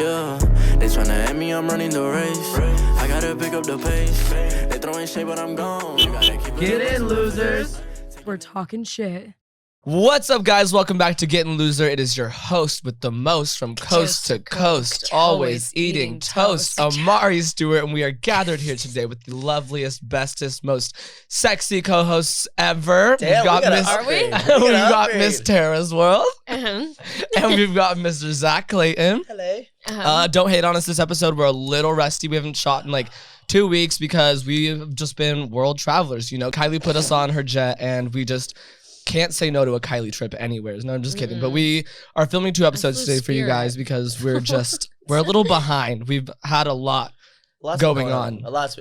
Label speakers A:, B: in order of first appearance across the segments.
A: Yeah, they tryna at me, I'm running the race. I gotta pick up the pace. They throwing shade, but I'm gone. You gotta keep
B: Get in, losers.
C: We're talking shit.
B: What's up, guys? Welcome back to Getting Loser. It is your host with the most from coast to coast, always eating toast, Amari Stewart, and we are gathered here today with the loveliest, bestest, most sexy co-hosts ever.
D: Damn,
B: we've got Miss Tara's World, and we've got Mr. Zach Clayton.
D: Hello.
B: Don't hate on us this episode. We're a little rusty. We haven't shot in like 2 weeks because we've just been world travelers. You know, Kylie put us on her jet, and we just can't say no to a Kylie trip anywheres. No, I'm just kidding. But we are filming 2 episodes today for you guys because we're a little behind. We've had a lot going on.
D: A lot,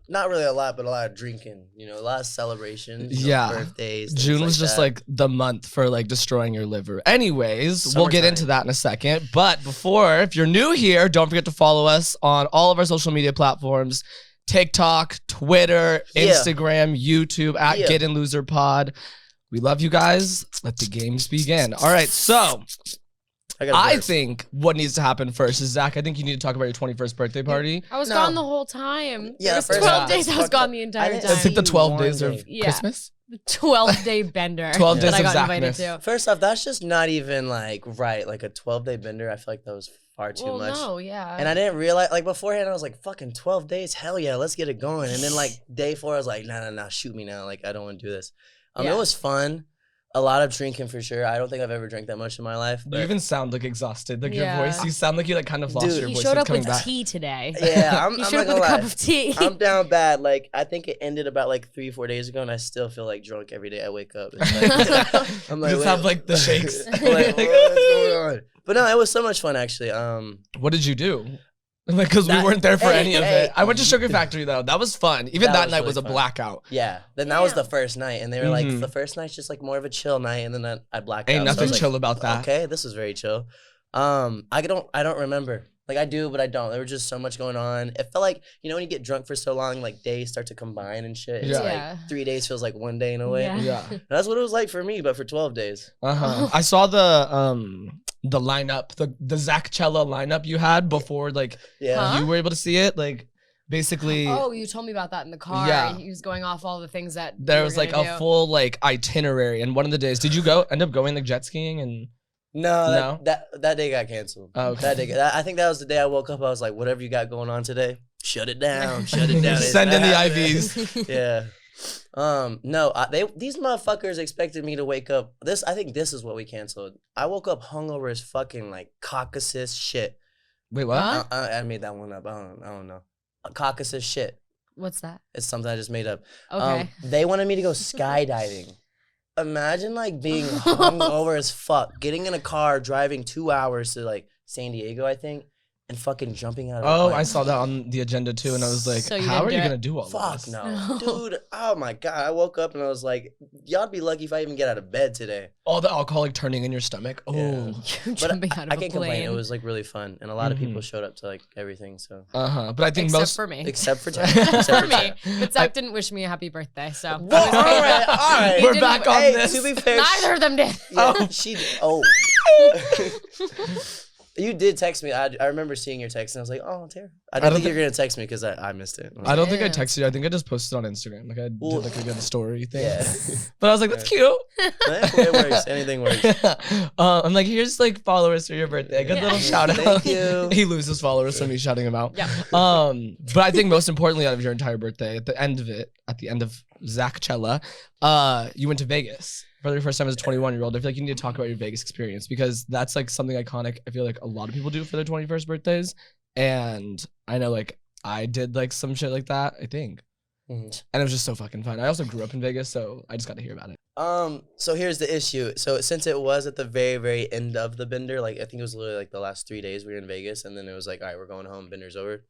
D: not really a lot, but a lot of drinking. You know, a lot of celebrations. Birthdays.
B: June was just like the month for like destroying your liver. Anyways, we'll get into that in a second. But before, if you're new here, don't forget to follow us on all of our social media platforms: TikTok, Twitter, Instagram, YouTube at getinloserpod. We love you guys. Let the games begin. All right, so I think what needs to happen first is, Zach, I think you need to talk about your 21st birthday party.
C: I was gone the whole time.
D: Yeah,
C: it was 12 days. I was gone the entire time.
B: It's like the 12 days of Christmas?
C: The 12-day bender
B: 12 days
C: that I
B: of
C: got invited
B: Zachness.
C: to.
D: First off, that's just not even like right. Like a 12-day bender, I feel like that was far too much.
C: No, yeah.
D: And I didn't realize, like beforehand, I was like, fucking 12 days? Hell yeah, let's get it going. And then like day 4, I was like, nah, shoot me now. Like, I don't want to do this. It was fun. A lot of drinking for sure. I don't think I've ever drank that much in my life.
B: You even sound like exhausted. Like your voice, you sound like you like kind of lost your voice.
C: He showed up with
B: back.
C: tea today.
D: Yeah,
C: he showed up with a cup of tea.
D: I'm down bad. Like, I think it ended about like 3-4 days ago, and I still feel like drunk every day I wake up. It's like, I'm like,
B: you just have like the shakes.
D: I'm like, what's going on? But no, it was so much fun actually.
B: What did you do? Like, because we weren't there for any of it. I went to Sugar Factory though. That was fun. Even that night was a blackout.
D: Yeah. Then that was the first night, and they were like, the first night's just like more of a chill night, and then I blacked out.
B: Ain't nothing chill about that.
D: Okay, this was very chill. I don't remember. Like I do, but I don't. There was just so much going on. It felt like, you know, when you get drunk for so long, like days start to combine and shit. It's like 3 days feels like 1 day in a way.
B: Yeah.
D: That's what it was like for me, but for 12 days.
B: I saw the lineup, the Zachchella lineup you had before, like you were able to see it. Like basically.
C: Oh, you told me about that in the car.
B: Yeah.
C: He was going off all the things that
B: there was like a full like itinerary. And one of the days, did you end up going like jet skiing and?
D: No, that day got canceled.
B: Oh, okay.
D: That day, I think that was the day I woke up. I was like, whatever you got going on today, shut it down. Shut it down.
B: Send in the IVs.
D: Yeah. No, these motherfuckers expected me to wake up. I think this is what we canceled. I woke up hungover as fucking like Caucasus shit.
B: Wait, what?
C: Huh?
D: I made that one up. I don't know. Caucasus shit.
C: What's that?
D: It's something I just made up.
C: Okay.
D: They wanted me to go skydiving. Imagine like being hungover as fuck, getting in a car, driving 2 hours to like San Diego, I think, and fucking jumping out of a plane.
B: I saw that on the agenda too, and I was like, how are you gonna do all
D: Fuck
B: this?
D: no. Dude, oh my God. I woke up and I was like, y'all be lucky if I even get out of bed today.
B: All the alcohol like turning in your stomach. Oh.
D: Yeah.
C: You're jumping out of
D: I
C: a
D: can't
C: plane.
D: complain. It was like really fun, and a lot of people showed up to like everything. So.
B: But I think
C: Except for me.
D: Except for
C: Except for me. But Zach didn't wish me a happy birthday, so.
D: Well, all right.
B: We're back on this.
D: To be fair,
C: Neither of them did.
D: Yeah, she did. Oh. You did text me. I remember seeing your text, and I was like, "Oh, Tara." I didn't think you were gonna text me because I missed it.
B: I don't think I texted you. I think I just posted on Instagram. Like I did like a good story thing.
D: Yeah.
B: But I was like, that's cute.
D: It works. Anything works.
B: I'm like, here's like followers for your birthday. Good little shout out.
D: Thank you.
B: He loses followers from me shouting him out.
C: Yeah.
B: But I think most importantly out of your entire birthday, at the end of Zachchella, you went to Vegas. For the first time as a 21-year-old. I feel like you need to talk about your Vegas experience because that's like something iconic. I feel like a lot of people do for their 21st birthdays. And I know like I did like some shit like that, I think. And it was just so fucking fun. I also grew up in Vegas, so I just got to hear about it.
D: So here's the issue. So since it was at the very, very end of the bender, like I think it was literally like the last 3 days we were in Vegas, and then it was like, all right, we're going home, bender's over.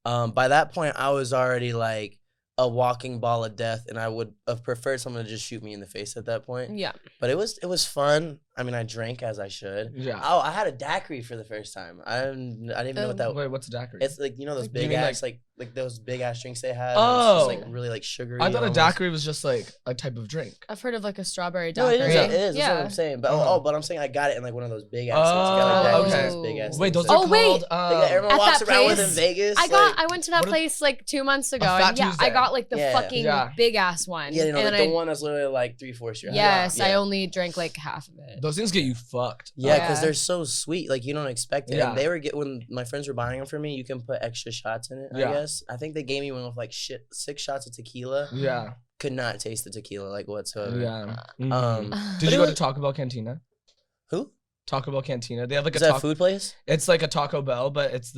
D: By that point, I was already like a walking ball of death, and I would have preferred someone to just shoot me in the face at that point.
C: Yeah.
D: But it was fun. I mean, I drank as I should.
B: Yeah.
D: Oh, I had a daiquiri for the first time. I didn't even know what that.
B: Wait, what's a daiquiri?
D: It's like those
B: You
D: big
B: mean
D: ass like those big ass drinks they have.
B: Oh.
D: It's just like really like sugary.
B: I thought a
D: almost.
B: daiquiri was just like a type of drink.
C: I've heard of like a strawberry
D: No,
C: daiquiri.
D: it is.
B: Yeah.
D: It is. That's
C: Yeah.
D: what I'm saying. But but I'm saying I got it in like one of those big ass.
B: Oh,
C: okay.
D: Big ass.
B: Wait, those
C: Oh,
B: are
C: wait.
B: called.
D: everyone
C: At
D: walks
C: that
D: around with in
C: place,
D: Vegas.
C: I went to that
B: What is-
C: place like 2 months ago.
B: Fat
C: And yeah,
B: Tuesday.
C: I got like the
D: Yeah.
C: fucking
B: Yeah.
C: big ass one.
D: Yeah, you know,
C: and
D: like
C: then
D: the one that's literally like 3/4 your height.
C: Yes, I
D: Yeah.
C: only drank like half of it.
B: Those things get you fucked.
D: Yeah, because
C: Yeah.
D: they're so sweet. Like you don't expect it.
B: Yeah.
D: And they were when my friends were buying them for me. You can put extra shots in it.
B: Yeah.
D: I guess. I think they gave me one with like 6 shots of tequila.
B: Yeah.
D: Could not taste the tequila like whatsoever.
B: Yeah.
D: Um,
B: Did
D: but
B: you
D: it
B: go to
D: was-
B: Taco Bell Cantina?
D: Who?
B: Taco Bell Cantina. They have like
D: Is
B: a
D: that a
B: taco.
D: food place?
B: It's like a Taco Bell, but it's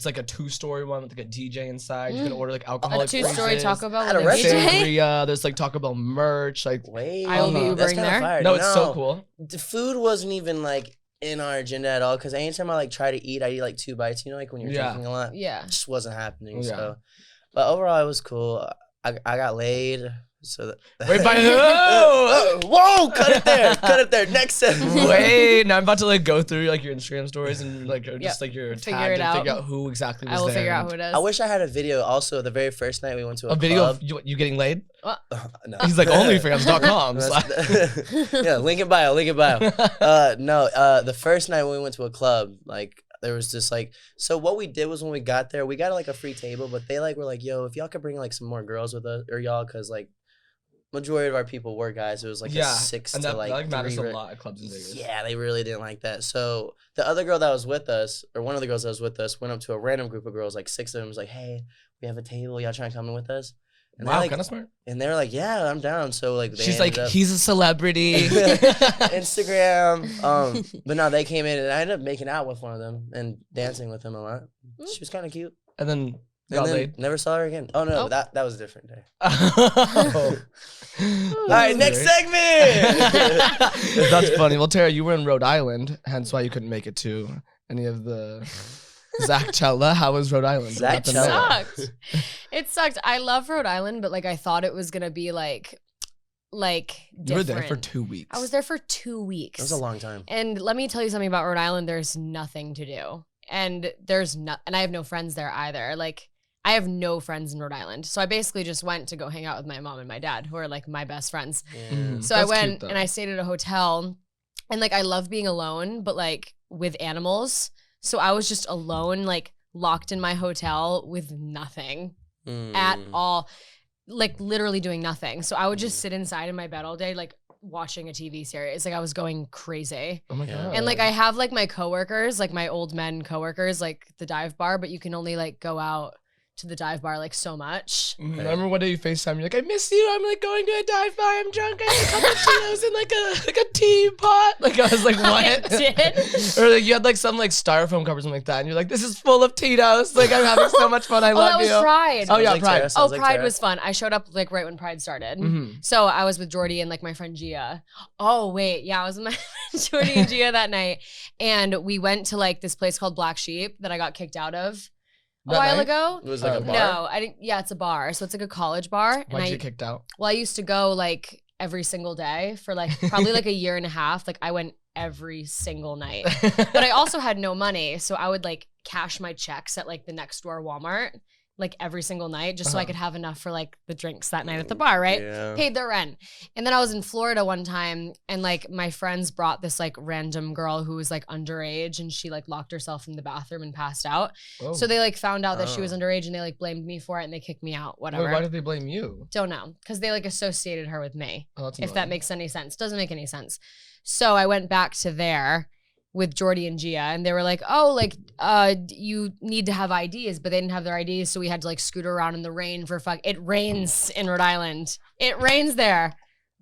B: like a 2-story one with like a DJ inside. You can order like
C: A
B: alcoholic
C: 2-story
B: beverages.
C: Taco Bell
D: At
C: with
D: a
C: a
D: restaurant?
C: DJ.
B: Sangria. There's like Taco Bell merch. Like
D: Wait,
C: I will be
B: Uh-huh.
D: that's
C: Ubering
D: kinda
C: there.
D: fire.
B: no, it's so cool.
D: The food wasn't even like in our agenda at all. Because anytime I like try to eat, I eat like 2 bites. You know, like when you're
B: Yeah.
D: drinking a lot.
C: Yeah.
D: It just wasn't happening.
B: Yeah.
D: So, but overall, it was cool. I got laid. So
B: Wait, by who?
D: Whoa! Cut it there. Cut it there. Next segment.
B: Wait, now I'm about to like go through like your Instagram stories and like just like your
C: Figure
B: tag
C: it
B: and figure
C: out.
B: out who exactly was
C: I will
B: there.
C: figure out who it is.
D: I wish I had a video. Also, the very first night we went to
B: A video
D: club.
B: of you getting laid?
D: No.
B: He's like OnlyFans.com.
D: Yeah, link in bio. Link in bio. No. The first night when we went to a club, like there was just like, so what we did was when we got there, we got like a free table, but they like were like, yo, if y'all could bring like some more girls with us or y'all, cause like majority of our people were guys. It was like a 6
B: and
D: to
B: that
D: like
B: matters
D: 3
B: a lot at clubs in Vegas.
D: Yeah, they really didn't like that. So the other girl that was with us, or one of the girls that was with us, went up to a random group of girls, like 6 of them, was like, hey, we have a table. Y'all trying to come in with us? And
B: Wow,
D: like,
B: kind of smart.
D: and they were like, yeah, I'm down. So like, they
B: She's like,
D: ended up-
B: he's a celebrity.
D: Instagram. But no, they came in and I ended up making out with one of them and dancing with him a lot. She was kind of cute.
B: and then
D: And
B: got
D: then
B: laid.
D: never saw her again. Oh no,
C: Oh.
D: that was a different day.
B: Oh.
D: All right, next segment.
B: That's funny. Well, Tara, you were in Rhode Island, hence why you couldn't make it to any of the Zachella. How was Rhode Island? What happened there?
C: Sucked. It sucked. I love Rhode Island, but like I thought it was gonna be like different.
B: You were there for 2 weeks.
C: I was there for 2 weeks.
D: It was a long time.
C: And let me tell you something about Rhode Island. There's nothing to do, and and I have no friends there either. Like I have no friends in Rhode Island, so I basically just went to go hang out with my mom and my dad, who are like my best friends.
D: Yeah.
B: Mhm.
C: So
B: That's
C: I
B: cute,
C: went
B: though.
C: and I stayed at a hotel, and like I love being alone, but like with animals. So I was just alone, like locked in my hotel with nothing at all, like literally doing nothing. So I would just sit inside in my bed all day, like watching a TV series. Like I was going crazy.
B: Oh my
D: Yeah.
B: god.
C: And like I have like my coworkers, like my old men coworkers, like the dive bar, but you can only like go out to the dive bar like so much.
B: Remember one day you FaceTime, you're like, I miss you. I'm like going to a dive bar. I'm drunk. I have a couple Tito's in like a teapot. Like I was like, what?
C: I did.
B: Or like you had like some like styrofoam cover or something like that, and you're like, this is full of Tito's. Like I'm having so much fun. I
C: Oh,
B: love
C: that was
B: you.
C: Pride.
B: Oh yeah,
D: like
B: Pride.
D: Tara.
C: Oh,
D: Sounds like
C: Pride
D: Tara.
C: was fun. I showed up like right when Pride started.
B: Mhm.
C: So I was with Jordy and like my friend Gia. Oh wait, yeah, I was with my friend Jordy and Gia that night, and we went to like this place called Black Sheep that I got kicked out of a
B: That
C: while
B: night?
C: ago.
D: It was like
B: Oh,
D: a bar.
C: No, I didn't. Yeah, it's a bar, so it's like a college bar.
B: Why'd
C: and
B: you get kicked out?
C: Well, I used to go like every single day for like probably like a year and a half. Like I went every single night, but I also had no money, so I would like cash my checks at like the next door Walmart like every single night just so I
B: Uh-huh.
C: could have enough for like the drinks that night at the bar, right?
D: Yeah.
C: Paid their rent. And then I was in Florida one time and like my friends brought this like random girl who was like underage and she like locked herself in the bathroom and passed out.
B: Whoa.
C: So they like found out that she was
D: Oh.
C: underage and they like blamed me for it and they kicked me out,
B: Wait,
C: whatever.
B: why did they blame you?
C: Don't know. Because they like associated her with me.
B: Oh, that's
C: If that
B: annoying.
C: makes any sense. Doesn't make any sense. So I went back to there with Jordy and Gia and they were like, oh, like, you need to have IDs, but they didn't have their IDs. So we had to like scooter around in the rain for It rains in Rhode Island. It rains there.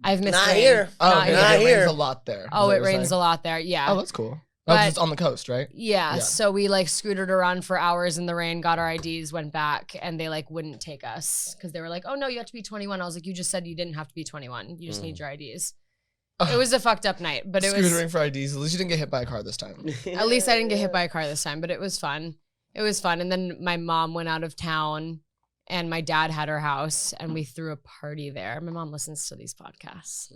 C: I've missed
D: Not
C: rain.
D: here.
B: Oh,
C: Not
B: okay,
C: here.
D: Not
B: it
D: here.
B: rains a lot there.
C: Oh, it rains a lot there. Yeah.
B: Oh, that's cool. Oh,
C: But-
B: it's on the coast, right?
C: Yeah,
B: Yeah.
C: so we like scootered around for hours in the rain, got our IDs, went back, and they like wouldn't take us because they were like, "Oh no, you have to be 21." I was like, "You just said you didn't have to be 21. You just need your IDs." It was a fucked up night, but it
B: Scootering
C: was
B: for IDs. At least you didn't get hit by a car this time.
C: at least I didn't get hit by a car this time, but it was fun. It was fun, and then my mom went out of town, And my dad had her house, and we threw a party there. My mom listens to these podcasts.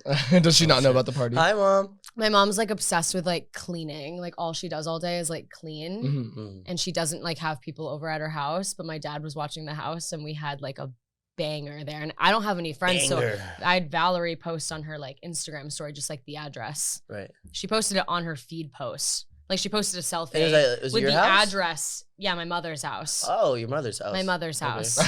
B: Does she not know about the party?
D: Hi, Mom.
C: My mom's like obsessed with like cleaning. Like all she does all day is like clean.
B: Mhm.
C: And she doesn't like have people over at her house. But my dad was watching the house, and we had like a banger there. And I don't have any friends,
D: Banger.
C: so I had Valerie post on her like Instagram story just like the address.
D: Right.
C: She posted it on her feed post. Like she posted a selfie
D: And was it
C: with
D: your
C: the
D: house?
C: address. Yeah, my mother's house.
D: Oh, your mother's house.
C: My mother's
D: Okay.
C: house.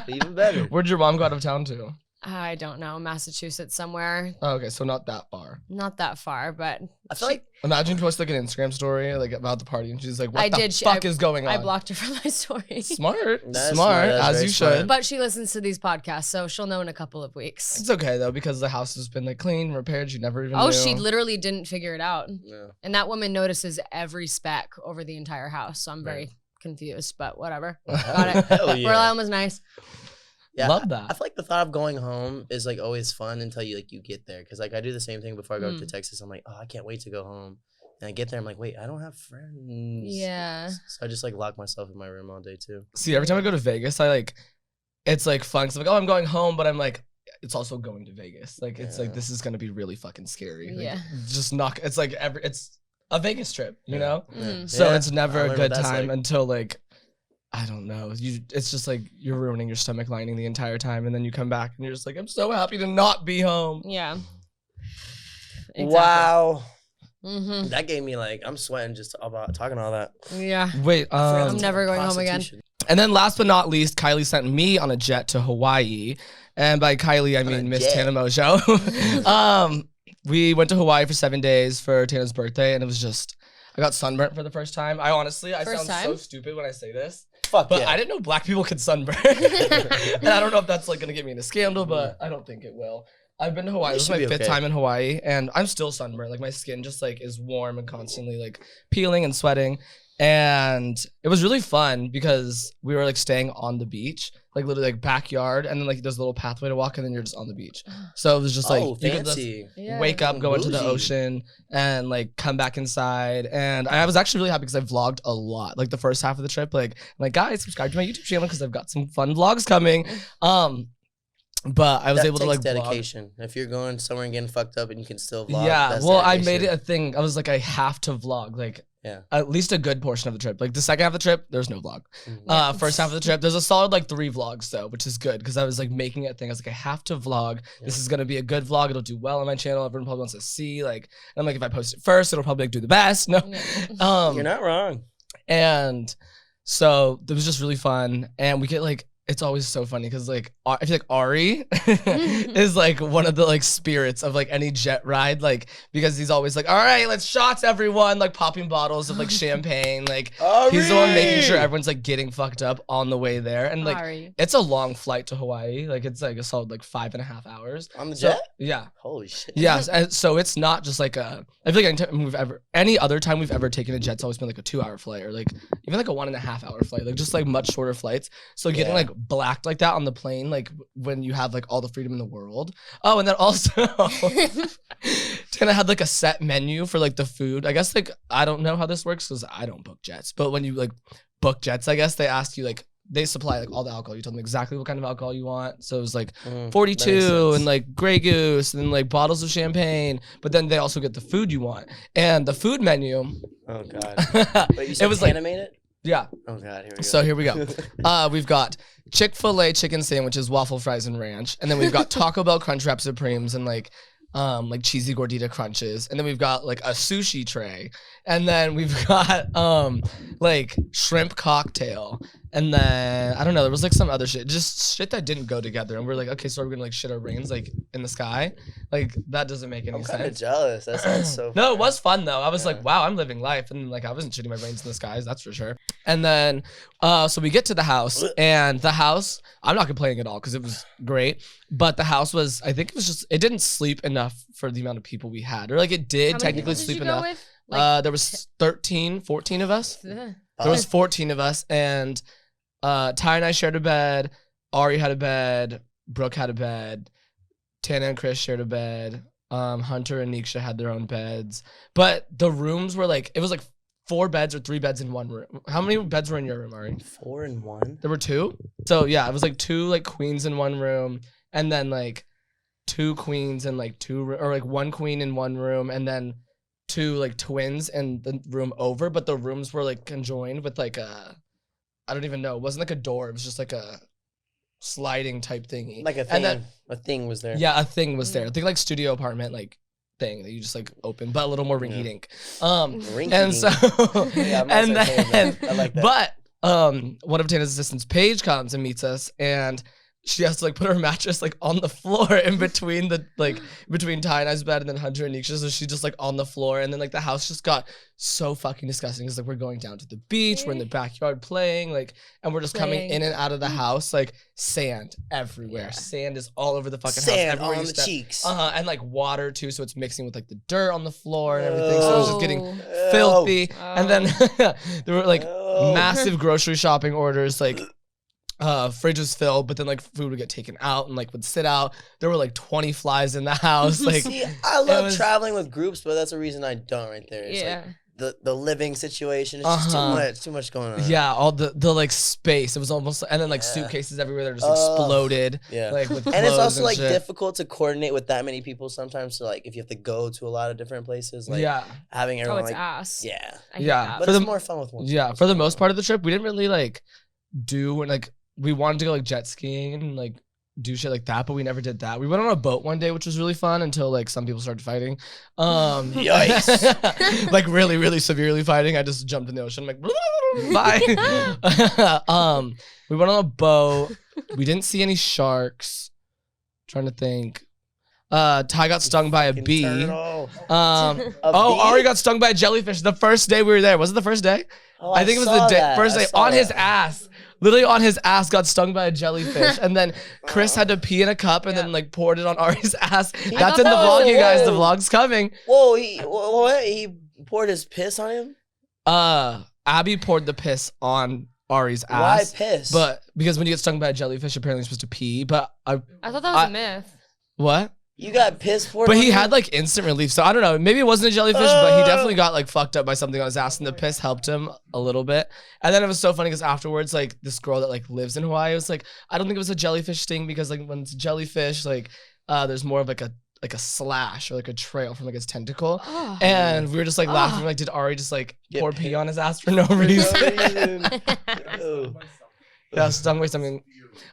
D: Even better.
B: Where'd your mom go out of town to?
C: I don't know, Massachusetts somewhere.
B: Oh, okay, so not that far.
C: Not that far, but
D: I feel like
B: Imagine post like an Instagram story like about the party, and she's like, "What
C: I
B: the
C: did.
B: fuck is going on?"
C: I blocked her from my story.
B: Smart,
D: That's
B: smart,
D: smart. That's
B: as
D: very
B: you
D: smart.
B: should.
C: But she listens to these podcasts, so she'll know in a couple of weeks.
B: It's okay though because the house has been like clean, repaired. She never even.
C: Oh,
B: knew.
C: she literally didn't figure it out.
D: yeah.
C: And that woman notices every speck over the entire house. So I'm very confused, but whatever. Got it.
D: Hell
C: Rhode
D: yeah.
C: Island was nice.
D: Yeah,
B: Love that.
D: I feel like the thought of going home is like always fun until you get there. Cause like I do the same thing before I go
C: Mm.
D: to Texas. I'm like, oh, I can't wait to go home. And I get there, I'm like, wait, I don't have friends.
C: Yeah.
D: So I just like lock myself in my room all day too.
B: See, every time I go to Vegas, I like, it's like fun. Cause I'm like, oh, I'm going home, but I'm like, it's also going to Vegas. Like, it's like
D: Yeah.
B: this is gonna be really fucking scary. Like,
C: Yeah.
B: just not. It's like it's a Vegas trip, you know.
C: Mm.
B: So
D: Yeah,
B: it's never
D: I
B: a
D: learned
B: good
D: what that's
B: time
D: like.
B: until like, I don't know. It's just like you're ruining your stomach lining the entire time, and then you come back and you're just like, I'm so happy to not be home.
C: Yeah.
D: Wow.
C: Mm-hmm.
D: That gave me like, I'm sweating just about talking all that.
C: Yeah.
B: Wait,
C: I'm never going home again.
D: Prostitution.
B: and then last but not least, Kylie sent me on a jet to Hawaii, and by Kylie I
D: On a
B: mean Miss
D: jet.
B: Tana Mojo. We went to Hawaii for 7 days for Tana's birthday, and it was just I got sunburnt for the first time. I honestly, I
C: First
B: sound so
C: time?
B: stupid when I say this,
D: Fuck
B: but
D: yeah.
B: I didn't know black people could sunburn, and I don't know if that's like gonna get me in a scandal, but I don't think it will. I've been to Hawaii.
D: It
B: This is
D: should
B: my
D: be
B: fifth
D: okay.
B: time in Hawaii, and I'm still sunburned. Like my skin just like is warm and constantly like peeling and sweating. And it was really fun because we were like staying on the beach, like literally like backyard, and then like there's a little pathway to walk, and then you're just on the beach. So it was just like
D: Oh,
B: you could just
D: fancy.
C: Yeah.
B: wake up, go into the
D: Bougie.
B: ocean, and like come back inside. And I was actually really happy because I vlogged a lot. Like the first half of the trip, like I'm like guys, subscribe to my YouTube channel because I've got some fun vlogs coming. But I was
D: That
B: able to like
D: takes
B: vlog.
D: dedication. If you're going somewhere and getting fucked up and you can still vlog.
B: Yeah,
D: that's
B: well, I made it
D: dedication.
B: a thing. I was like, I have to vlog, like,
D: Yeah.
B: at least a good portion of the trip. Like the second half of the trip, there's no vlog.
D: Mhm.
B: First half of the trip, there's a solid like 3 vlogs though, which is good because I was like making it a thing. I was like, I have to vlog. This
D: Yeah.
B: is gonna be a good vlog. It'll do well on my channel. Everyone probably wants to see. Like, and I'm like, if I post it first, it'll probably like, do the best. No,
D: You're not wrong.
B: and so it was just really fun. And we get like, it's always so funny because like I feel like Ari is like one of the like spirits of like any jet ride, like because he's always like, all right, let's shots everyone, like popping bottles of like champagne, like he's the one making sure everyone's like getting fucked up on the way there. And like
C: Sorry.
B: it's a long flight to Hawaii, like it's like a solid like 5.5 hours
D: On the
B: So-
D: jet?
B: yeah.
D: Holy shit.
B: Yes, and so it's not just like a. I feel like any other time we've ever taken a jet, it's always been like a 2-hour flight or like even like a 1.5-hour flight, like just like much shorter flights. So getting
D: Yeah.
B: like blacked like that on the plane, like when you have like all the freedom in the world. Oh, and then also Tana had like a set menu for like the food. I guess like I don't know how this works because I don't book jets, but when you like book jets, I guess they ask you like. They supply like all the alcohol. You tell them exactly what kind of alcohol you want. So it was like
D: Mm,
B: 42
D: that makes sense.
B: and like Grey Goose and like bottles of champagne. But then they also get the food you want. And the food menu,
D: Oh god. Wait, you said
B: it was like,
D: animated?
B: yeah.
D: Oh god, here we go.
B: So here we go. We've got Chick-fil-A chicken sandwiches, waffle fries, and ranch. And then we've got Taco Bell Crunchwrap Supremes and like cheesy gordita crunches. And then we've got like a sushi tray. And then we've got like shrimp cocktail. And then I don't know, there was like some other shit, just shit that didn't go together. And we're like, okay, so are we gonna like shit our brains like in the sky? Like that doesn't make any
D: I'm kind of
B: sense.
D: jealous. That sounds so
B: No, it was fun though. I was
D: Yeah.
B: like, wow, I'm living life. And like I wasn't shitting my brains in the skies, that's for sure. And then so we get to the house, and the house, I'm not complaining at all because it was great. But the house was, I think it was just, it didn't sleep enough for the amount of people we had. Or like it did
C: How many
B: technically
C: people did
B: sleep
C: you go
B: enough.
C: with?
B: There was 13, 14 of us.
C: Ugh.
B: There was 14 of us, and Ty and I shared a bed. Ari had a bed. Brooke had a bed. Tana and Chris shared a bed. Hunter and Nisha had their own beds. But the rooms were like, it was like 4 beds or 3 beds in one room. How many beds were in your room, Ari?
D: 4 and 1.
B: There were 2. So yeah, it was like 2 like queens in one room, and then like 2 queens and like 1 queen in one room, and then 2 like twins in the room over. But the rooms were like conjoined with like I don't even know. It wasn't like a door. It was just like a sliding type thingy.
D: Like a thing.
B: And then,
D: a thing was there.
B: yeah, a thing was there. I think like studio apartment like thing that you just like open, but a little more rinky dink. And so
D: Yeah,
B: and then
D: I like that.
B: but one of Tana's assistants, Paige, comes and meets us, and she has to like put her mattress like on the floor in between the like between Ty and I's bed and then Hunter and Nisha. So she's just like on the floor, and then like the house just got so fucking disgusting. Cause like we're going down to the beach, we're in the backyard playing, like, and we're just coming in and out of the house, like sand everywhere. Sand is all over the fucking house.
D: Sand
B: Everywhere
D: on
B: you
D: the
B: step.
D: cheeks.
B: And like water too, so it's mixing with like the dirt on the floor and everything. So it was just getting
C: Oh.
B: filthy. And then there were like
D: Oh.
B: massive grocery shopping orders, like fridge was filled, but then like food would get taken out and like would sit out. There were like 20 flies in the house. Like,
D: See, I love
B: was-
D: traveling with groups, but that's a reason I don't right there. It's
C: Yeah.
D: like the living situation. It's just too much going on.
B: yeah, all the like space. It was almost, and then like suitcases everywhere that just exploded.
D: Yeah.
B: Like with
D: And it's
B: clothes
D: also
B: and
D: like
B: shit.
D: difficult to coordinate with that many people sometimes. So like if you have to go to a lot of different places, like
B: yeah.
D: having
C: Oh,
D: everyone
C: it's
D: like
C: ass.
D: yeah.
C: I hate
B: Yeah.
C: that.
D: But
B: For
D: it's
B: the-
D: more fun with one.
B: Yeah, for the most part of the trip, we didn't really like do like we wanted to go like jet skiing and like do shit like that, but we never did that. We went on a boat one day, which was really fun until like some people started fighting.
D: Yikes.
B: Like really, really severely fighting. I just jumped in the ocean. I'm like, bye. We went on a boat. We didn't see any sharks. Trying to think. Ty got stung by a
D: Fucking
B: bee.
D: turtle.
B: Oh,
D: bee?
B: Ari got stung by a jellyfish the first day we were there. Was it the first day?
D: Oh,
B: I think it was
D: saw
B: the
D: that.
B: first
D: I
B: day.
D: saw
B: On his
D: that.
B: ass. Literally on his ass got stung by a jellyfish. And then Chris had to pee in a cup and then like poured it on Ari's ass. That's in the
C: thought
B: vlog,
C: that
B: you guys. The
D: was-
B: vlog's coming.
D: Whoa, what? He poured his piss on him?
B: Abby poured the piss on Ari's
D: Why
B: ass.
D: piss?
B: But because when you get stung by a jellyfish, apparently you're supposed to pee. But
C: I thought that was a myth.
B: what?
D: you got piss poured
B: But
D: on
B: he
D: you?
B: had like instant relief. So I don't know. Maybe it wasn't a jellyfish, but he definitely got like fucked up by something on his ass, and the piss helped him a little bit. And then it was so funny because afterwards, like this girl that like lives in Hawaii was like, I don't think it was a jellyfish sting because like when it's jellyfish, like there's more of like a slash or like a trail from like its tentacle.
C: Oh.
B: And we were just like laughing, like, did Ari just like
D: Get
B: pour
D: pissed.
B: pee on his ass for no
D: For no
B: reason?
D: reason. Ew.
B: Yeah, stung by something.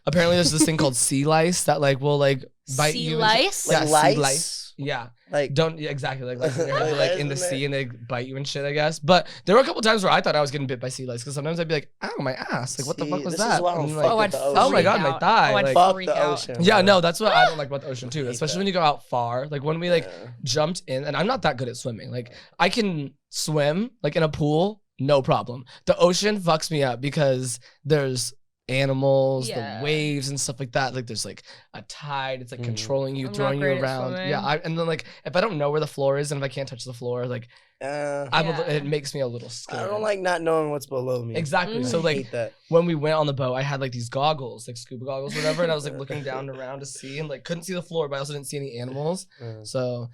B: Apparently, there's this thing called sea lice that like will like bite
C: Sea
B: you.
C: lice?
B: Yeah,
D: Like
B: sea
D: lice?
B: lice. Yeah.
D: Like
B: Don't exactly like when you're
D: Like
B: like
D: lice
B: in the
D: in
B: sea
D: there.
B: and they bite you and shit, I guess. But there were a couple times where I thought I was getting bit by sea lice because sometimes I'd be like, "Ow, my ass! Like, what the
D: See,
B: fuck was
D: this is
B: that?"
D: why I don't
B: And,
D: fuck
B: like,
C: Oh,
D: with
C: I'd
D: the
C: freak
D: ocean.
B: Oh my God,
C: out.
B: my thigh,
C: Oh, I'd
B: like-
D: Fuck
C: freak
D: the
C: out.
D: ocean.
B: yeah,
D: bro.
B: no, that's what I don't like about the ocean too,
D: hate
B: especially
D: that.
B: when you go out far. Like when we like
D: Yeah.
B: jumped in, and I'm not that good at swimming. Like I can swim like in a pool, no problem. The ocean fucks me up because there's animals,
C: Yeah.
B: the waves and stuff like that. Like there's like a tide, it's like
D: Mhm.
B: controlling you,
C: I'm not
B: throwing you
C: great at
B: around.
C: swimming.
B: Yeah, and then like if I don't know where the floor is and if I can't touch the floor, like
C: Yeah.
B: it makes me a little scared.
D: I don't like not knowing what's below me.
B: Exactly.
C: Mhm.
B: So
D: I
B: like
D: hate that.
B: when we went on the boat, I had like these goggles, like scuba goggles, whatever, and I was like looking down around to see and like couldn't see the floor, but I also didn't see any animals.
D: Mm.
B: So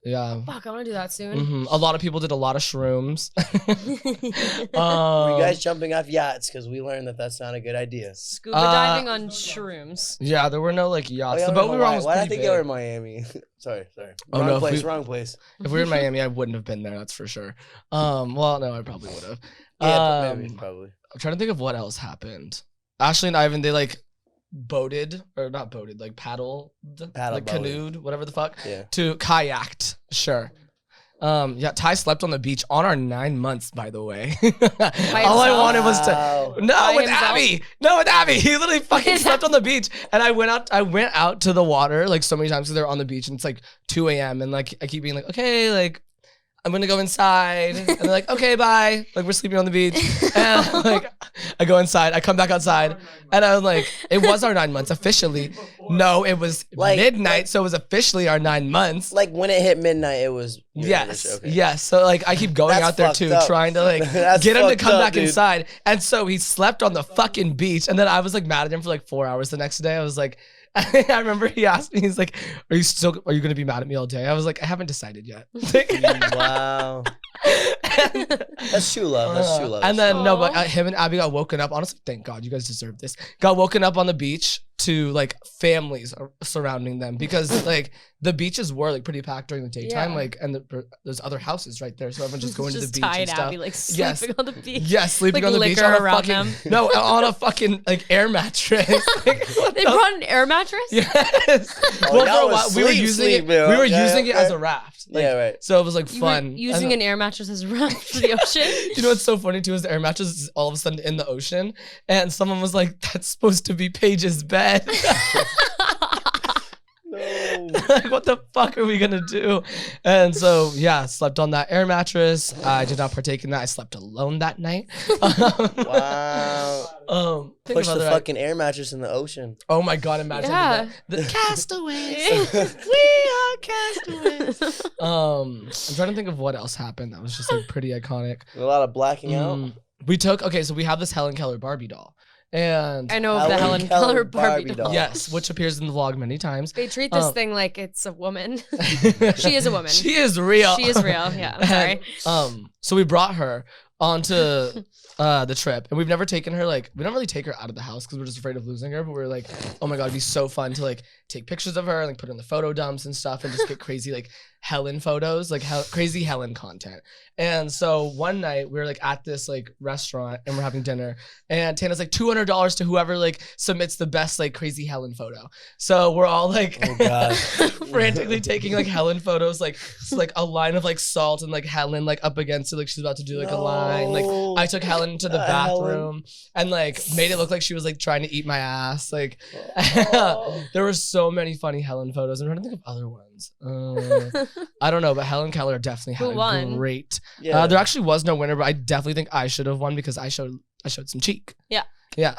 B: yeah.
C: Fuck, I want to do that soon.
B: Mhm. A lot of people did a lot of shrooms.
D: Were you guys jumping off yachts? Because we learned that that's not a good idea.
C: Scuba diving on shrooms.
B: Yeah, there were no like
D: Oh,
B: yachts.
D: yeah,
B: The
D: we're in
B: boat we were on
D: Hawaii.
B: was
D: Why did I
B: pretty
D: think you were in
B: big.
D: Miami? sorry.
B: Oh,
D: Wrong
B: no, if
D: place.
B: we-
D: Wrong place.
B: If we were in Miami, I wouldn't have been there. That's for sure. Well, no, I probably would have.
D: Yeah, maybe, probably.
B: I'm trying to think of what else happened. Ashley and Ivan, they like boated or not boated, like paddled, like
D: boated.
B: canoed, whatever the fuck,
D: Yeah.
B: to kayaked. Sure. Yeah, Ty slept on the beach on our 9 months, by the way. All I
C: himself?
B: wanted was to
D: Wow.
B: no
C: By
B: with
C: himself?
B: Abby. No, with Abby. He literally fucking slept on the beach, and I went out to the water like so many times because they're on the beach, and it's like 2 a.m. and like I keep being like, okay, like I'm gonna go inside, and they're like, okay, bye. Like we're sleeping on the beach, and like I go inside, I come back outside, and I'm like, it was our 9 months officially. No, it was
D: Like-
B: midnight, so it was officially our 9 months.
D: Like when it hit midnight, it was.
B: Yes,
D: Okay.
B: yes. So like I keep going
D: That's
B: out there
D: fucked
B: too,
D: up.
B: trying to like
D: That's
B: get him to
D: fucked
B: come
D: up,
B: back
D: dude.
B: inside. And so he slept on the fucking beach. And then I was like mad at him for like 4 hours the next day. I was like, I remember he asked me, he's like, are you going to be mad at me all day? I was like, I haven't decided yet.
D: Wow. That's true love. That's true love.
B: And then, no, but him and Abby got woken up. Honestly, thank God, you guys deserve this. Got woken up on the beach to like families surrounding them because like the beaches were like pretty packed during the daytime. Like, and there's other houses right there. So everyone's just going to the beach and stuff.
C: Abby, like sleeping on the beach.
B: Yes, sleeping
C: like
B: on the beach on a
C: around
B: fucking, no, on a fucking like air mattress. Like,
C: they brought an air mattress?
B: Yes.
D: Oh,
B: well,
D: that
B: for a
D: was
B: while, we were using it.
D: man.
B: We were using it as a raft. Like,
D: yeah, right.
B: So it was like
C: You
B: fun.
C: were using an air mattress as a raft for the ocean?
B: You know what's so funny too is the air mattress is all of a sudden in the ocean, and someone was like, "That's supposed to be Paige's bed."
D: No.
B: Like, what the fuck are we gonna do? And so yeah, slept on that air mattress. I did not partake in that. I slept alone that night.
D: Wow.
B: Think
D: Push
B: of
D: the
B: other-
D: fucking air mattress in the ocean.
B: Oh my god! Imagine
C: Yeah.
B: the castaways. We are castaways. I'm trying to think of what else happened that was just like pretty iconic.
D: A lot of blacking out.
B: So we have this Helen Keller Barbie doll. And
C: I know of the Helen Keller Barbie doll.
B: yes, which appears in the vlog many times.
C: They treat this thing like it's a woman. She is a woman.
B: She is real.
C: She is real. Yeah, I'm sorry.
B: And, so we brought her onto the trip, and we've never taken her, like, we don't really take her out of the house because we're just afraid of losing her, but we're like, oh my god, it'd be so fun to like take pictures of her and like put her in the photo dumps and stuff and just get crazy like Helen photos, like crazy Helen content. And so one night we were like at this like restaurant and we're having dinner, and Tana's like $200 to whoever like submits the best like crazy Helen photo. So we're all like,
D: Oh god.
B: frantically taking like Helen photos, like a line of like salt and like Helen like up against it, like she's about to do like a line. Like I took Helen to the bathroom and like made it look like she was like trying to eat my ass. Like there were so many funny Helen photos. I'm trying to think of other ones. I don't know, but Helen Keller definitely had
C: Who won?
B: a great.
D: Yeah.
B: There actually was no winner, but I definitely think I should have won because I showed some cheek.
C: Yeah.
B: Yeah.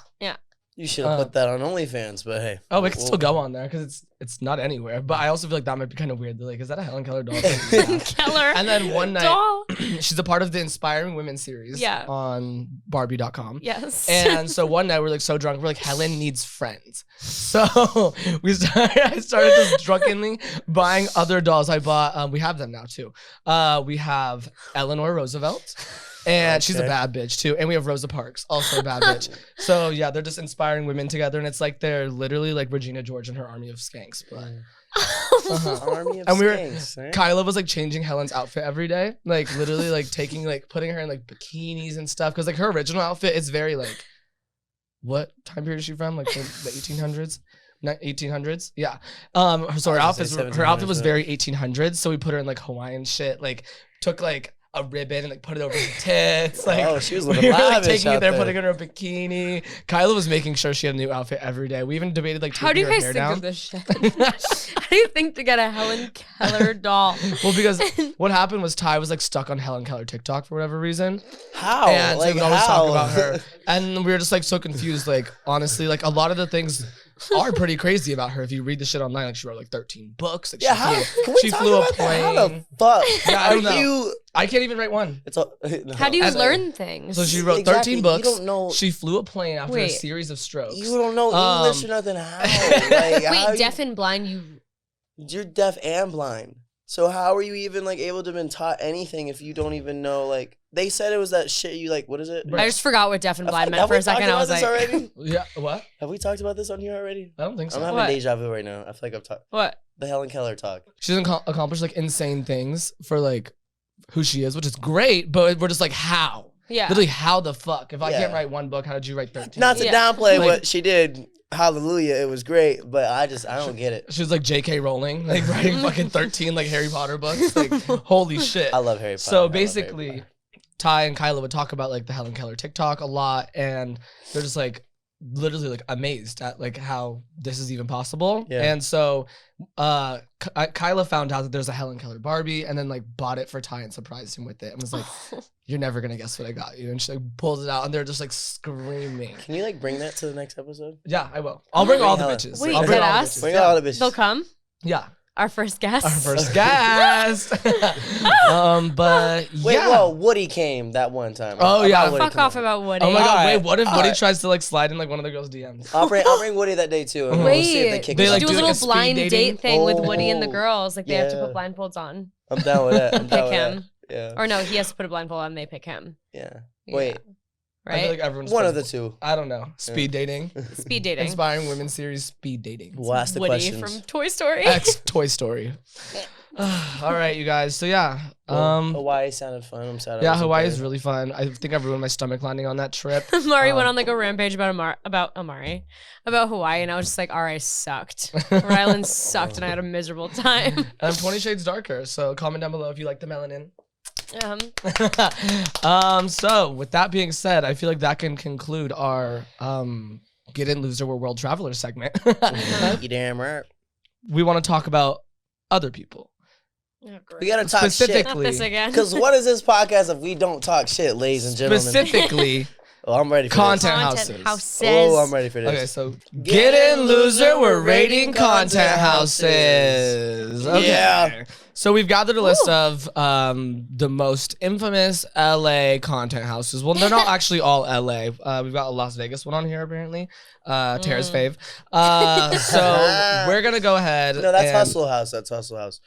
D: You should have put that on OnlyFans, but hey.
B: Oh, it can still go on there because it's not anywhere. But I also feel like that might be kind of weird. Like, is that a Helen Keller doll?
C: Keller.
B: And then one night,
C: doll.
B: she's a part of the Inspiring Women series on Barbie.com.
C: Yes.
B: And so one night we're like so drunk, we're like, Helen needs friends. So I started just drunkenly buying other dolls. I bought, we have them now too. We have Eleanor Roosevelt. And she's a bad bitch too. And we have Rosa Parks, also a bad bitch. So yeah, they're just inspiring women together. And it's like they're literally like Regina George and her army of skanks. But
D: Army of
B: and we were
D: skanks, eh?
B: Kyla was like changing Helen's outfit every day. Like literally like putting her in like bikinis and stuff. Cause like her original outfit is very like, what time period is she from? Like the 1800s? 1800s? Yeah. So her outfit was very 1800s. So we put her in like Hawaiian shit, like took like a ribbon and like put it over her tits. Like,
D: oh, she was
B: we
D: living
B: were like
D: lavish
B: taking it
D: out
B: there,
D: there.
B: putting her in a bikini. Kyla was making sure she had a new outfit every day. We even debated like
C: How do
B: taking
C: you
B: her
C: guys
B: hair
C: think
B: down.
C: of this shit? How do you think to get a Helen Keller doll?
B: Well, because what happened was Ty was like stuck on Helen Keller TikTok for whatever reason.
D: How?
B: And so
D: Like,
B: we would always
D: how?
B: talk about her. And we were just like so confused. Like, honestly, like a lot of the things are pretty crazy about her. If you read the shit online, like she wrote like 13 books. Like
D: Yeah,
B: she
D: how?
B: flew,
D: Can we
B: she
D: talk
B: flew a
D: about that? How the
B: plane.
D: fuck?
B: Yeah, I don't know.
D: You?
B: I can't even write one.
D: It's all,
C: How do you
B: And-
C: learn things?
B: So she wrote
D: Exactly.
B: 13 books.
D: You don't know.
B: She flew a plane after a
C: Wait.
B: series of strokes.
D: You don't know English or nothing. How? Like, how
C: Wait, deaf and blind,
D: You're deaf and blind. So how are you even like able to been taught anything if you don't even know? Like they said it was that shit. You like what is it?
C: I just forgot what deaf and blind meant
D: Have
C: for
D: we
C: a second.
D: talked
C: I was
D: about
C: like,
D: this already?
B: Yeah, what?
D: Have we talked about this on here already?
B: I don't think so.
D: I'm having
C: What?
D: deja vu right now. I feel like I've talked
C: what?
D: the Helen Keller talk.
B: She's accomplished like insane things for like who she is, which is great, but we're just like, how?
C: Yeah.
B: Literally, how the fuck? If I
D: Yeah.
B: can't write one book, how did you write 13?
D: Not to
C: Yeah.
D: downplay
B: Like-
D: what she did. Hallelujah, it was great, but I don't get it.
B: She was like J.K. Rowling, like writing fucking 13 like Harry Potter books. Like, holy shit.
D: I love Harry Potter. I
B: So
D: love Harry
B: basically,
D: Potter.
B: Ty and Kyla would talk about like the Helen Keller TikTok a lot, and they're just like literally like amazed at like how this is even possible.
D: Yeah.
B: And so Kyla found out that there's a Helen Keller Barbie, and then like bought it for Ty and surprised him with it and was like, you're never gonna guess what I got you. And she like pulls it out, and they're just like screaming.
D: Can you like bring that to the next episode?
B: Yeah, I will. I'll bring all the
D: Helen.
B: bitches.
C: Wait,
B: I'll bring
C: dead
B: all the
C: ass?
B: bitches.
D: Bring
B: Yeah.
D: all the bitches.
C: They'll come?
B: Yeah.
C: Our first guest.
B: Our first guest. But
D: Wait,
B: yeah.
D: whoa, Woody came that one time.
B: Oh, yeah.
D: Woody,
C: Fuck
D: come
C: off
D: on.
C: about Woody.
B: Oh my god!
D: Alright,
B: Wait, what if Woody
D: alright.
B: tries to like slide in like one of the girls' DMs?
D: I'll bring Woody that day too. And we'll see if they
C: Wait,
D: kick
B: They,
C: we
D: us
C: should
B: like,
C: do
B: do
C: a
B: like
C: little
B: a speed
C: blind
B: dating?
C: date thing with Woody and the
D: Oh,
C: girls. Like they have to
D: yeah.
C: put blindfolds on.
D: I'm down with that. I'm
C: Pick
D: down with
C: him.
D: that. Yeah.
C: Or no, he has to put a blindfold on. They pick him.
D: Yeah.
C: Yeah.
D: Wait,
B: I feel
C: Right.
B: like everyone's
D: one of the two.
B: I don't know. Speed dating.
C: Speed dating.
B: Inspiring women series. Speed dating.
D: We'll ask the
C: Woody
D: questions.
C: from Toy Story.
B: Ex Toy Story. All right, you guys. So yeah,
D: Well, Hawaii sounded fun. I'm sad. I
B: yeah,
D: wasn't
B: Hawaii
D: there.
B: is really fun. I think I ruined my stomach landing on that trip.
C: Mari went on like a rampage about Hawaii, and I was just like, "RI sucked. Rhode Island sucked, and I had a miserable time."
B: And I'm 20 shades darker. So comment down below if you like the melanin. So with that being said, I feel like that can conclude our Get In Loser We're World Travelers segment.
D: You damn right.
B: We want to talk about other people.
C: Oh,
D: We gotta talk shit.
B: Specifically-
C: Not this again.
D: Because what is this podcast if we don't talk shit, ladies and gentlemen?
B: Specifically,
D: Oh, I'm ready for
B: Content
D: this.
B: houses.
D: Oh, I'm ready for this.
B: okay, so Get In Loser, we're rating content houses. Okay.
D: Yeah.
B: So we've gathered a list of the most infamous LA content houses. Well, they're not actually all LA. We've got a Las Vegas one on here apparently. Tara's fave. So we're gonna go ahead.
D: No, that's
B: and-
D: Hustle House. That's Hustle House.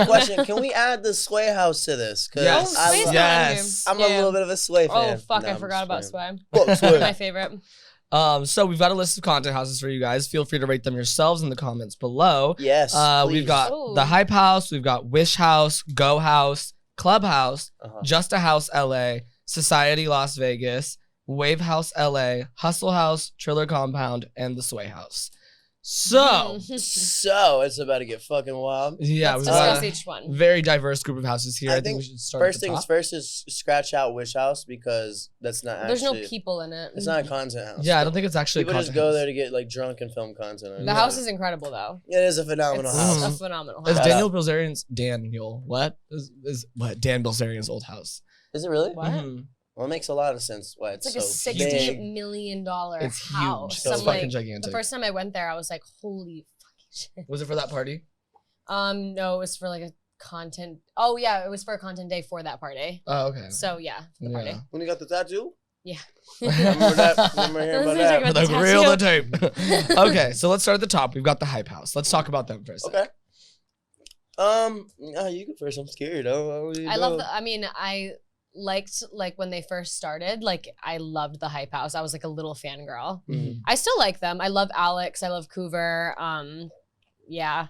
D: Question: Can we add the Sway House to this? 'Cause
B: Yes.
C: Oh, Sway's not on
B: Yes.
C: here.
D: I'm a little bit of a Sway fan.
C: Oh fuck!
D: No,
C: I
D: I'm
C: forgot
D: just
C: about
D: playing.
C: Sway.
D: Fuck Sway.
C: My favorite.
B: So we've got a list of content houses for you guys. Feel free to rate them yourselves in the comments below.
D: Yes.
B: We've
D: please.
B: got
C: Ooh.
B: the Hype House, we've got Wish House, Go House, Clubhouse,
D: Uh-huh.
B: Just a House LA, Society Las Vegas, Wave House LA, Hustle House, Triller Compound, and the Sway House. So,
D: So it's about to get fucking wild.
B: yeah,
C: Let's
B: we've got
C: discuss
B: a
C: each one.
B: very diverse group of houses here.
D: I
B: I think
D: think
B: we should start
D: First
B: at the
D: things
B: top.
D: first is scratch out Wish House because that's not actually.
C: There's no people in it.
D: It's not a content house.
B: Yeah, I don't think it's actually a
D: People just
B: content
D: go
B: house.
D: there to get like drunk and film content. on it.
C: The house is incredible though.
D: It is a phenomenal
C: It's
D: house.
B: Mhm.
C: a phenomenal
B: Is
C: house.
D: Shout
B: Daniel Bilzerian's Dan Bilzerian's old house?
D: Is it really?
C: What?
B: Mhm.
D: Well, it makes a lot of sense why it's,
C: It's like a
D: so
C: $60
D: big.
C: million
B: It's
C: house.
B: huge. It's
C: I'm
B: fucking
C: like,
B: gigantic.
C: the first time I went there, I was like, holy fucking shit.
B: Was it for that party?
C: No, it was for like a content. Oh yeah, it was for a content day for that party.
B: Oh, okay.
C: So yeah, for the party.
B: Yeah.
D: When you got the tattoo?
C: Yeah.
D: Remember that? Remember hearing about
C: Let's talk
D: that?
C: about
B: Like
C: the
B: reel the
C: tattoo.
B: tape. Okay, so let's start at the top. We've got the Hype House. Let's talk about them for a second.
D: Okay. You go first. I'm scared.
C: I liked like when they first started, like I loved the Hype House. I was like a little fangirl.
B: Mhm.
C: I still like them. I love Alex. I love Coover. Yeah.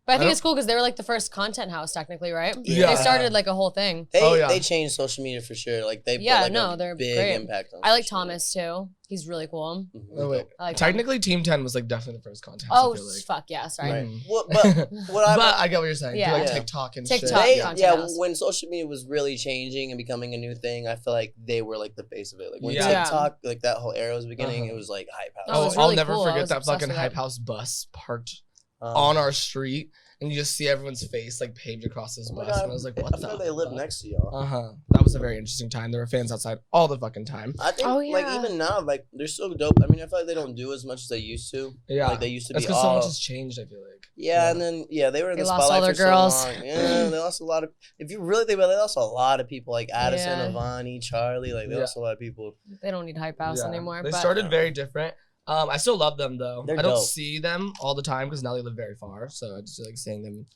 C: But I think
B: don't-
C: it's cool because they were like the first content house technically, right?
B: Yeah.
C: They started like a whole thing.
D: They
B: Oh, yeah.
D: they changed social media for sure. Like they
C: Yeah,
D: put like
C: no,
D: a
C: they're
D: big
C: great.
D: impact on.
C: I like
D: social media.
C: Thomas too. He's really cool.
D: Mhm.
B: Oh, wait.
C: I like
B: Technically, Team 10 was like definitely the first content house.
C: Oh
B: I feel like.
C: fuck yeah, sorry.
D: Right.
B: Mhm.
D: Well, but what I
B: But I get what you're saying.
C: Yeah.
B: Do like
D: Yeah.
B: TikTok and
C: TikTok,
B: shit.
D: They,
C: content
D: yeah,
C: house.
D: when social media was really changing and becoming a new thing, I feel like they were like the face of it. Like when
B: Yeah.
D: TikTok, like that whole era was beginning,
B: Uh-huh.
D: it was like Hype House.
C: Oh, it was
B: I'll
C: really
B: never
C: cool. I
B: forget
C: was
B: that
C: obsessed
B: fucking
C: with
B: Hype
C: it.
B: House bus parked
D: Um,
B: on our street, and you just see everyone's face like paved across this
D: oh my
B: bus,
D: God,
B: and I was like, "What
D: I
B: the?"
D: thought they lived
B: fuck?
D: next to y'all.
B: That was a very interesting time. There were fans outside all the fucking time.
D: I think,
C: Oh,
D: like
C: yeah.
D: even now, like they're so dope. I mean, I feel like they don't do as much as they used to.
B: Yeah,
D: Like they used to
B: that's
D: be
B: because so
D: all.
B: much has changed. I feel like.
D: Yeah, and then they were in
C: They
D: the
C: lost
D: spotlight
C: all their
D: for
C: girls.
D: so long. Yeah, they lost a lot of. If you really think about it, they lost a lot of people, like Addison,
C: Yeah.
D: Avani, Charlie. Like they
B: Yeah.
D: lost a lot of people.
C: They don't need Hype House
B: Yeah.
C: anymore.
B: They
C: but
B: started very different. I still love them though.
D: They're
B: I don't
D: dope.
B: see them all the time because now they live very far. So I just feel like seeing them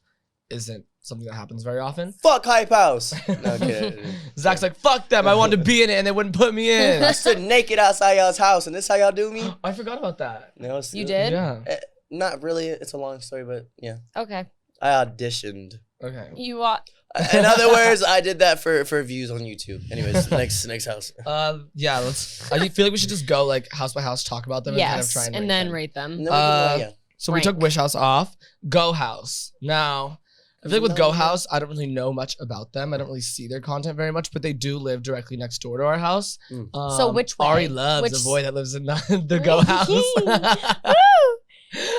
B: isn't something that happens very often.
D: Fuck Hype House. No, kidding.
B: Zach's like, fuck them. I wanted to be in it and they wouldn't put me in.
D: I stood naked outside y'all's house, and this how y'all do me?
B: I forgot about that.
D: No, it's-
C: You did?
B: Yeah.
D: Not really. It's a long story, but yeah,
C: Okay.
D: I auditioned.
B: Okay.
C: You want
D: In other words, I did that for views on YouTube. Anyways, next house.
B: Yeah, I feel like we should just go like house by house, talk about them and kind of
C: yes,
B: try and
C: and
B: rate
C: then
B: them.
C: rate them.
D: And then we can, yeah.
B: So we
C: Rank.
B: took Wish House off. Go House. Now, I feel like with Go House, I don't really know much about them. I don't really see their content very much, but they do live directly next door to our house.
D: Mm.
C: So which way?
B: Ari loves
C: Which-
B: a boy that lives in the Go House.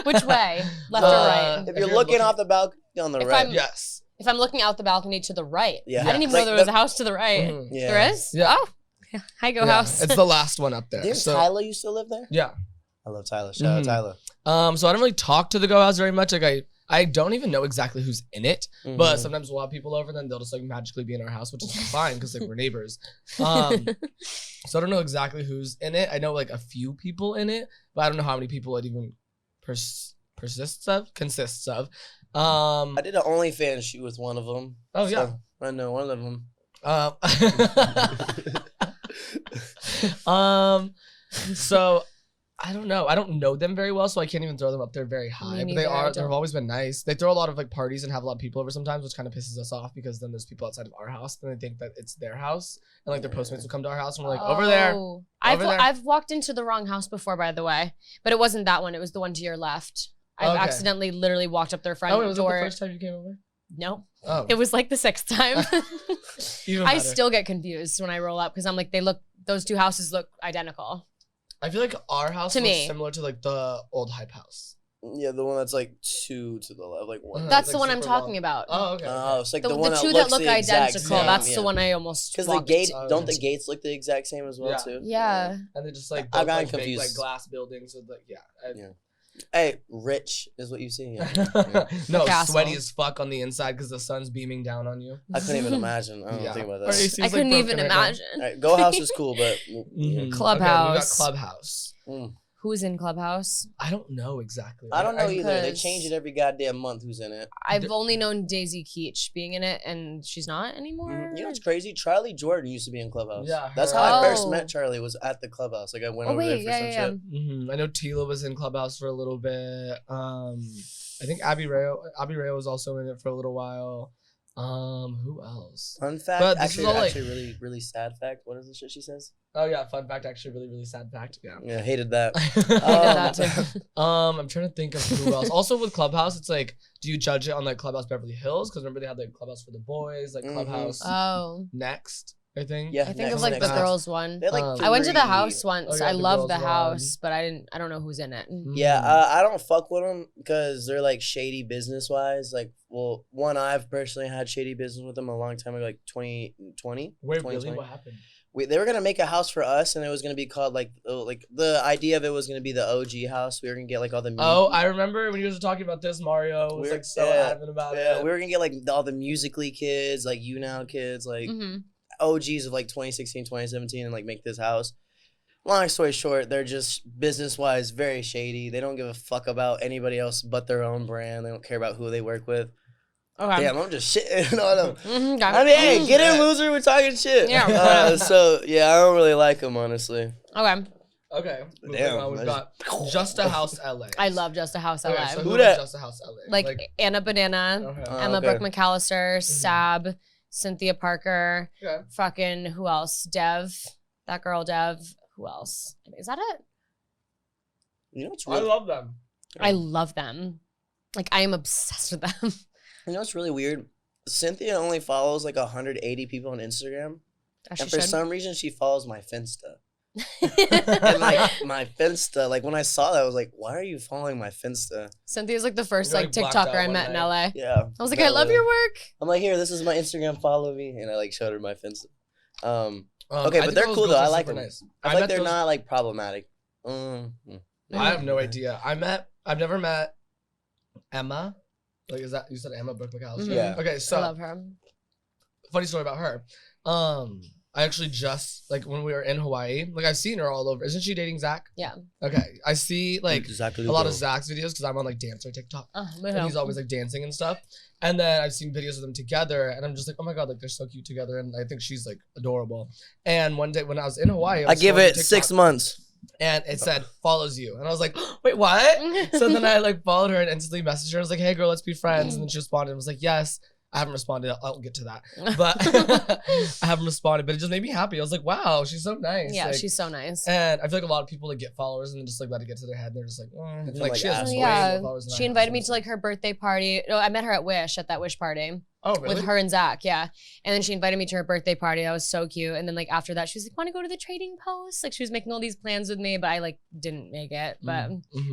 C: Which way? Left or right?
D: If you're looking off the balcony, on the
C: If
D: right.
C: I'm-
B: Yes.
C: If I'm looking out the balcony to the right.
D: Yeah.
C: I didn't even
D: Like
C: know there was
D: the-
C: a house to the right.
B: Mhm.
D: Yeah.
C: There is?
B: Yeah.
C: Oh. Hi, Go
B: Yeah,
C: House.
B: It's the last one up there.
D: Didn't
B: So,
D: Tyler used to live there?
B: yeah.
D: I love Tyler. Shout out
B: Mhm.
D: Tyler.
B: So I don't really talk to the Go House very much. Like I don't even know exactly who's in it,
D: Mm-hmm.
B: but sometimes we'll have people over, then they'll just like magically be in our house, which is fine because like we're neighbors. So I don't know exactly who's in it. I know like a few people in it, but I don't know how many people it even consists of.
D: I did an OnlyFans shoot with one of them.
B: Oh yeah,
D: so I know one of them.
B: So I don't know. I don't know them very well, so I can't even throw them up there very high.
C: Me
B: But
C: neither,
B: they've always been nice. They throw a lot of like parties and have a lot of people over sometimes, which kind of pisses us off because then there's people outside of our house and they think that it's their house, and like their Postmates will come to our house and we're like, over there.
C: Oh.
B: Over there.
C: I've walked into the wrong house before, by the way, but it wasn't that one. It was the one to your left. I've
B: Okay.
C: accidentally literally walked up their front
B: Oh, was it
C: door.
B: the first time you came over?
C: No,
B: Oh,
C: it was like the 6th time.
B: even
C: I
B: better.
C: still get confused when I roll up because I'm like, those two houses look identical.
B: I feel like our house
C: To
B: looks
C: me.
B: similar to like the old Hype house.
D: Yeah, the one that's like 2 to the left, like one.
B: Uh-huh.
C: That's
B: like
C: the one I'm
B: super
C: talking
B: long.
C: about.
B: Oh, okay.
D: Oh, it's like
C: the
D: one
C: two
D: that
C: that
D: looks
C: look
D: the exact
C: identical.
D: same,
C: That's
D: yeah.
C: the one I almost
D: Because the
C: walked
D: gate,
B: Oh,
D: don't the
B: yes.
D: gates look the exact same as well
B: Yeah.
D: too?
C: Yeah.
B: And they're just like
D: I've
B: both,
D: gotten
B: like, big,
D: confused.
B: like glass buildings with like
D: Yeah. Hey, rich is what you see. Yeah.
B: No,
C: A castle.
B: sweaty as fuck on the inside because the sun's beaming down on you.
D: I couldn't even imagine. I don't
B: Yeah.
D: think about
B: Our
D: that.
B: AC
C: I
B: is, like,
C: couldn't even
B: broken right now.
C: imagine.
D: All right, Go House is cool, but
B: Mhm.
C: Clubhouse.
B: Okay, we got Clubhouse.
D: Mm.
C: Who's in Clubhouse?
B: I don't know exactly.
D: I don't know either. They
C: Because-
D: change it every goddamn month. Who's in it?
C: I've only known Daisy Keach being in it, and she's not anymore.
D: You know what's crazy? Charlie Jordan used to be in Clubhouse.
B: Yeah,
D: That's
B: her-
D: how I first
C: Oh.
D: met Charlie. Was at the Clubhouse. Like I went
C: Oh,
D: over there
C: wait,
D: for
C: yeah,
D: some
C: yeah,
D: shit.
B: I know Tila was in Clubhouse for a little bit. I think Abby Rayo was also in it for a little while. Who else?
D: Fun fact.
B: But this is
D: Actually,
B: all, like-
D: actually, really, really sad fact. What is the shit she says?
B: Oh yeah, fun fact. Actually, really, really sad fact. Yeah.
D: Yeah, hated that.
C: I did that too.
B: I'm trying to think of who else. Also with Clubhouse, it's like, do you judge it on like Clubhouse Beverly Hills? Because remember they had like Clubhouse for the boys, like
D: Mhm.
B: Clubhouse
C: Oh,
B: Next, I think.
D: Yeah,
C: I think
D: next,
C: of like
D: next,
C: the
D: next.
C: girls one.
D: They had, like,
B: Um,
C: I went to the
D: 3.
C: house once.
B: Oh, yeah,
C: I
B: the
C: love
B: girls
C: the
B: one.
C: house, but I don't know who's in it.
D: Yeah,
B: Mhm.
D: I don't fuck with them because they're like shady business wise. Like, well, one I've personally had shady business with them a long time ago, like 2020.
B: Wait,
D: 2020.
B: really? What happened?
D: They were gonna make a house for us, and it was gonna be called like the idea of it was gonna be the OG house. We were gonna get like all the
B: Oh, I remember when you guys were talking about this. Mario was
D: We're-
B: like so
D: yeah,
B: adamant about
D: yeah,
B: it.
D: we were gonna get like all the Musically kids, like You Now kids, like
C: Mm-hmm.
D: OGs of like 2016, 2017, and like make this house. Long story short, they're just business wise very shady. They don't give a fuck about anybody else but their own brand. They don't care about who they work with.
C: Okay.
D: Damn, I'm just shitting on them.
C: Mhm,
D: I mean, hey, get in, loser. We're talking shit.
C: Yeah.
D: So yeah, I don't really like them, honestly.
C: Okay.
B: Okay. moving
D: Damn,
B: on, we've
D: I
B: got Just a House LA.
C: I love Just a House LA.
B: Okay, so
D: Who
B: who
D: that?
B: is Just a House LA?
C: like Anna Banana,
B: okay.
C: Emma
D: okay.
C: Brooke McAllister, Sab, Cynthia Parker,
B: Okay.
C: fucking who else? Dev, that girl Dev. Who else? Is that it?
D: You know what's
B: I
D: really,
B: love them.
C: I love them. Like I am obsessed with them.
D: you know what's really weird? Cynthia only follows like 180 people on Instagram,
C: As
D: and
C: she
D: for
C: should.
D: some reason she follows my Finsta. And like my Finsta, like when I saw that, I was like, "Why are you following my Finsta?"
C: Cynthia's like the first
B: You're,
C: like
B: like, blacked
C: TikToker
B: out
C: I
B: one
C: met in
B: night.
C: LA.
D: Yeah,
C: I was like, I love your work.
D: I'm like, here, this is my Instagram. Follow me, and I like showed her my Finsta. Okay,
B: I
D: but
B: think
D: they're
B: those
D: cool
B: girls
D: though. I
B: are
D: like
B: super
D: them.
B: nice.
D: I feel like
B: met
D: they're
B: those-
D: not like problematic.
B: I have no idea. I've never met Emma. Like, is that you said Emma Brooke McAllister?
C: Mhm.
D: Yeah.
B: Okay,
C: I
B: so
C: love her.
B: funny story about her. I actually just like when we were in Hawaii, like I've seen her all over. Isn't she dating Zach?
C: Yeah.
B: Okay, I see like
D: Exactly
B: a lot of Zach's videos because I'm on like dancer TikTok,
C: Oh,
B: and he's always like dancing and stuff. And then I've seen videos of them together, and I'm just like, oh my god, like they're so cute together, and I think she's like adorable. And one day when I was in Hawaii,
D: I give
B: scrolling
D: it
B: TikTok,
D: 6 months.
B: and it said follows you, and I was like, wait, what? So then I like followed her and instantly messaged her. I was like, hey girl, let's be friends. And then she responded and was like, yes. I haven't responded. I'll get to that. But I haven't responded. But it just made me happy. I was like, wow, she's so nice.
C: Yeah,
B: like,
C: she's so nice.
B: and I feel like a lot of people like get followers and then just like let it get to their head. And they're just like, and,
D: Feel
B: like
D: like
B: she has
D: assholes.
B: way
C: Yeah,
B: more followers than I
C: she
B: have,
C: invited
B: so
C: me
B: it's
C: to like her birthday party. No, I met her at that Wish party.
B: Oh, really?
C: With her and Zach, yeah. And then she invited me to her birthday party. That was so cute. And then like after that, she was like, "Want to go to the Trading Post?" Like she was making all these plans with me, but I like didn't make it. But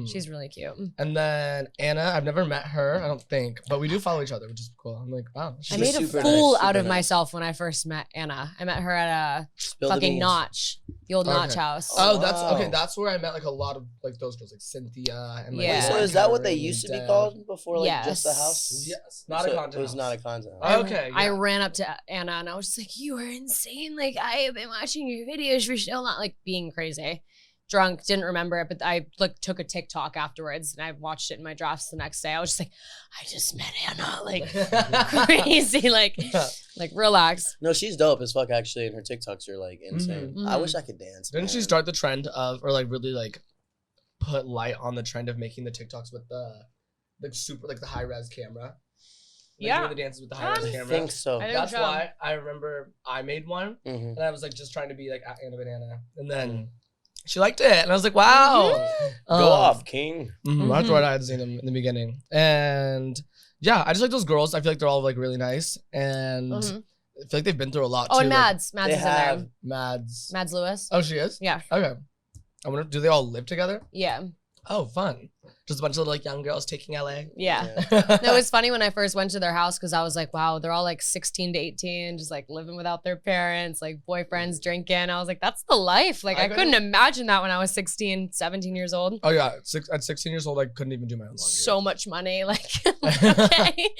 C: she's really cute.
B: And then Anna, I've never met her, I don't think, but we do follow each other, which is cool. I'm like, wow.
C: I made a fool out of myself when I first met Anna. I met her at a fucking Notch, the old Notch house.
B: Oh, that's okay. That's where I met like a lot of like those girls, like Cynthia and like.
C: Yeah.
D: Wait, so is that what they used to be called before, like just the house?
B: Yes, not a content.
D: It was not a content.
B: Okay.
C: I ran up to Anna and I was just like, "You are insane! Like I have been watching your videos. You're still not like being crazy." Drunk, didn't remember it, but I like took a TikTok afterwards and I watched it in my drafts the next day. I was just like, I just met Anna, like crazy, like relax.
D: No, she's dope as fuck actually, and her TikToks are like insane. I wish I could dance.
B: Didn't she start the trend of, or like really like put light on the trend of making the TikToks with the super like the high res camera? Like doing the dances with the high res camera.
D: I think so.
B: That's why I remember I made one, and I was like just trying to be like Anna Banana, and then. She liked it, and I was like, "Wow,
D: go off, King!"
B: That's what I had seen them in the beginning, and yeah, I just like those girls. I feel like they're all like really nice, and I feel like they've been through a lot.
C: Oh,
B: too.
C: and Mads is in there.
B: Mads
C: Lewis.
B: Oh, she is.
C: Yeah.
B: Okay. I wonder, do they all live together?
C: Yeah.
B: Oh, fun. Just a bunch of like young girls taking LA.
C: Yeah. No, it was funny when I first went to their house because I was like, wow, they're all like 16 to 18, just like living without their parents, like boyfriends drinking. I was like, that's the life. Like I couldn't imagine that when I was 16, 17 years old.
B: Oh yeah. At 16 years old, I couldn't even do my own laundry.
C: So much money. Like, okay.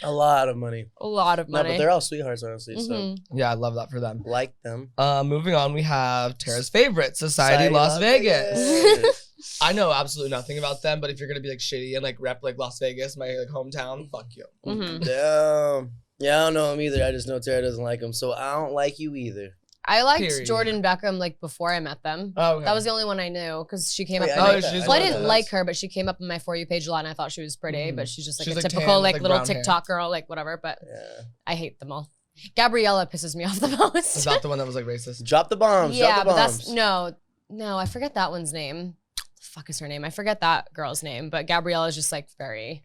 D: A lot of money.
C: A lot of money.
D: No, but they're all sweethearts, honestly. So
B: yeah, I love that for them.
D: Like them.
B: Moving on, we have Tara's favorite, Society Las Vegas. I know absolutely nothing about them, but if you're gonna be like shitty and like rep like Las Vegas, my like hometown, fuck you.
D: Damn. Yeah, I don't know him either. I just know Tara doesn't like him, so I don't like you either.
C: I liked Jordan Beckham like before I met them.
B: Oh, okay.
C: That was the only one I knew because she came up.
B: I
C: didn't like her, but she came up in my For You page a lot, and I thought she was pretty. But she's just like a typical like little TikTok girl, like whatever. But I hate them all. Gabriella pisses me off the most.
B: Is that the one that was like racist?
D: Drop the bombs.
C: Yeah,
D: drop the
C: but
D: bombs.
C: that's no. I forget that one's name. The fuck is her name? I forget that girl's name. But Gabriella is just like very,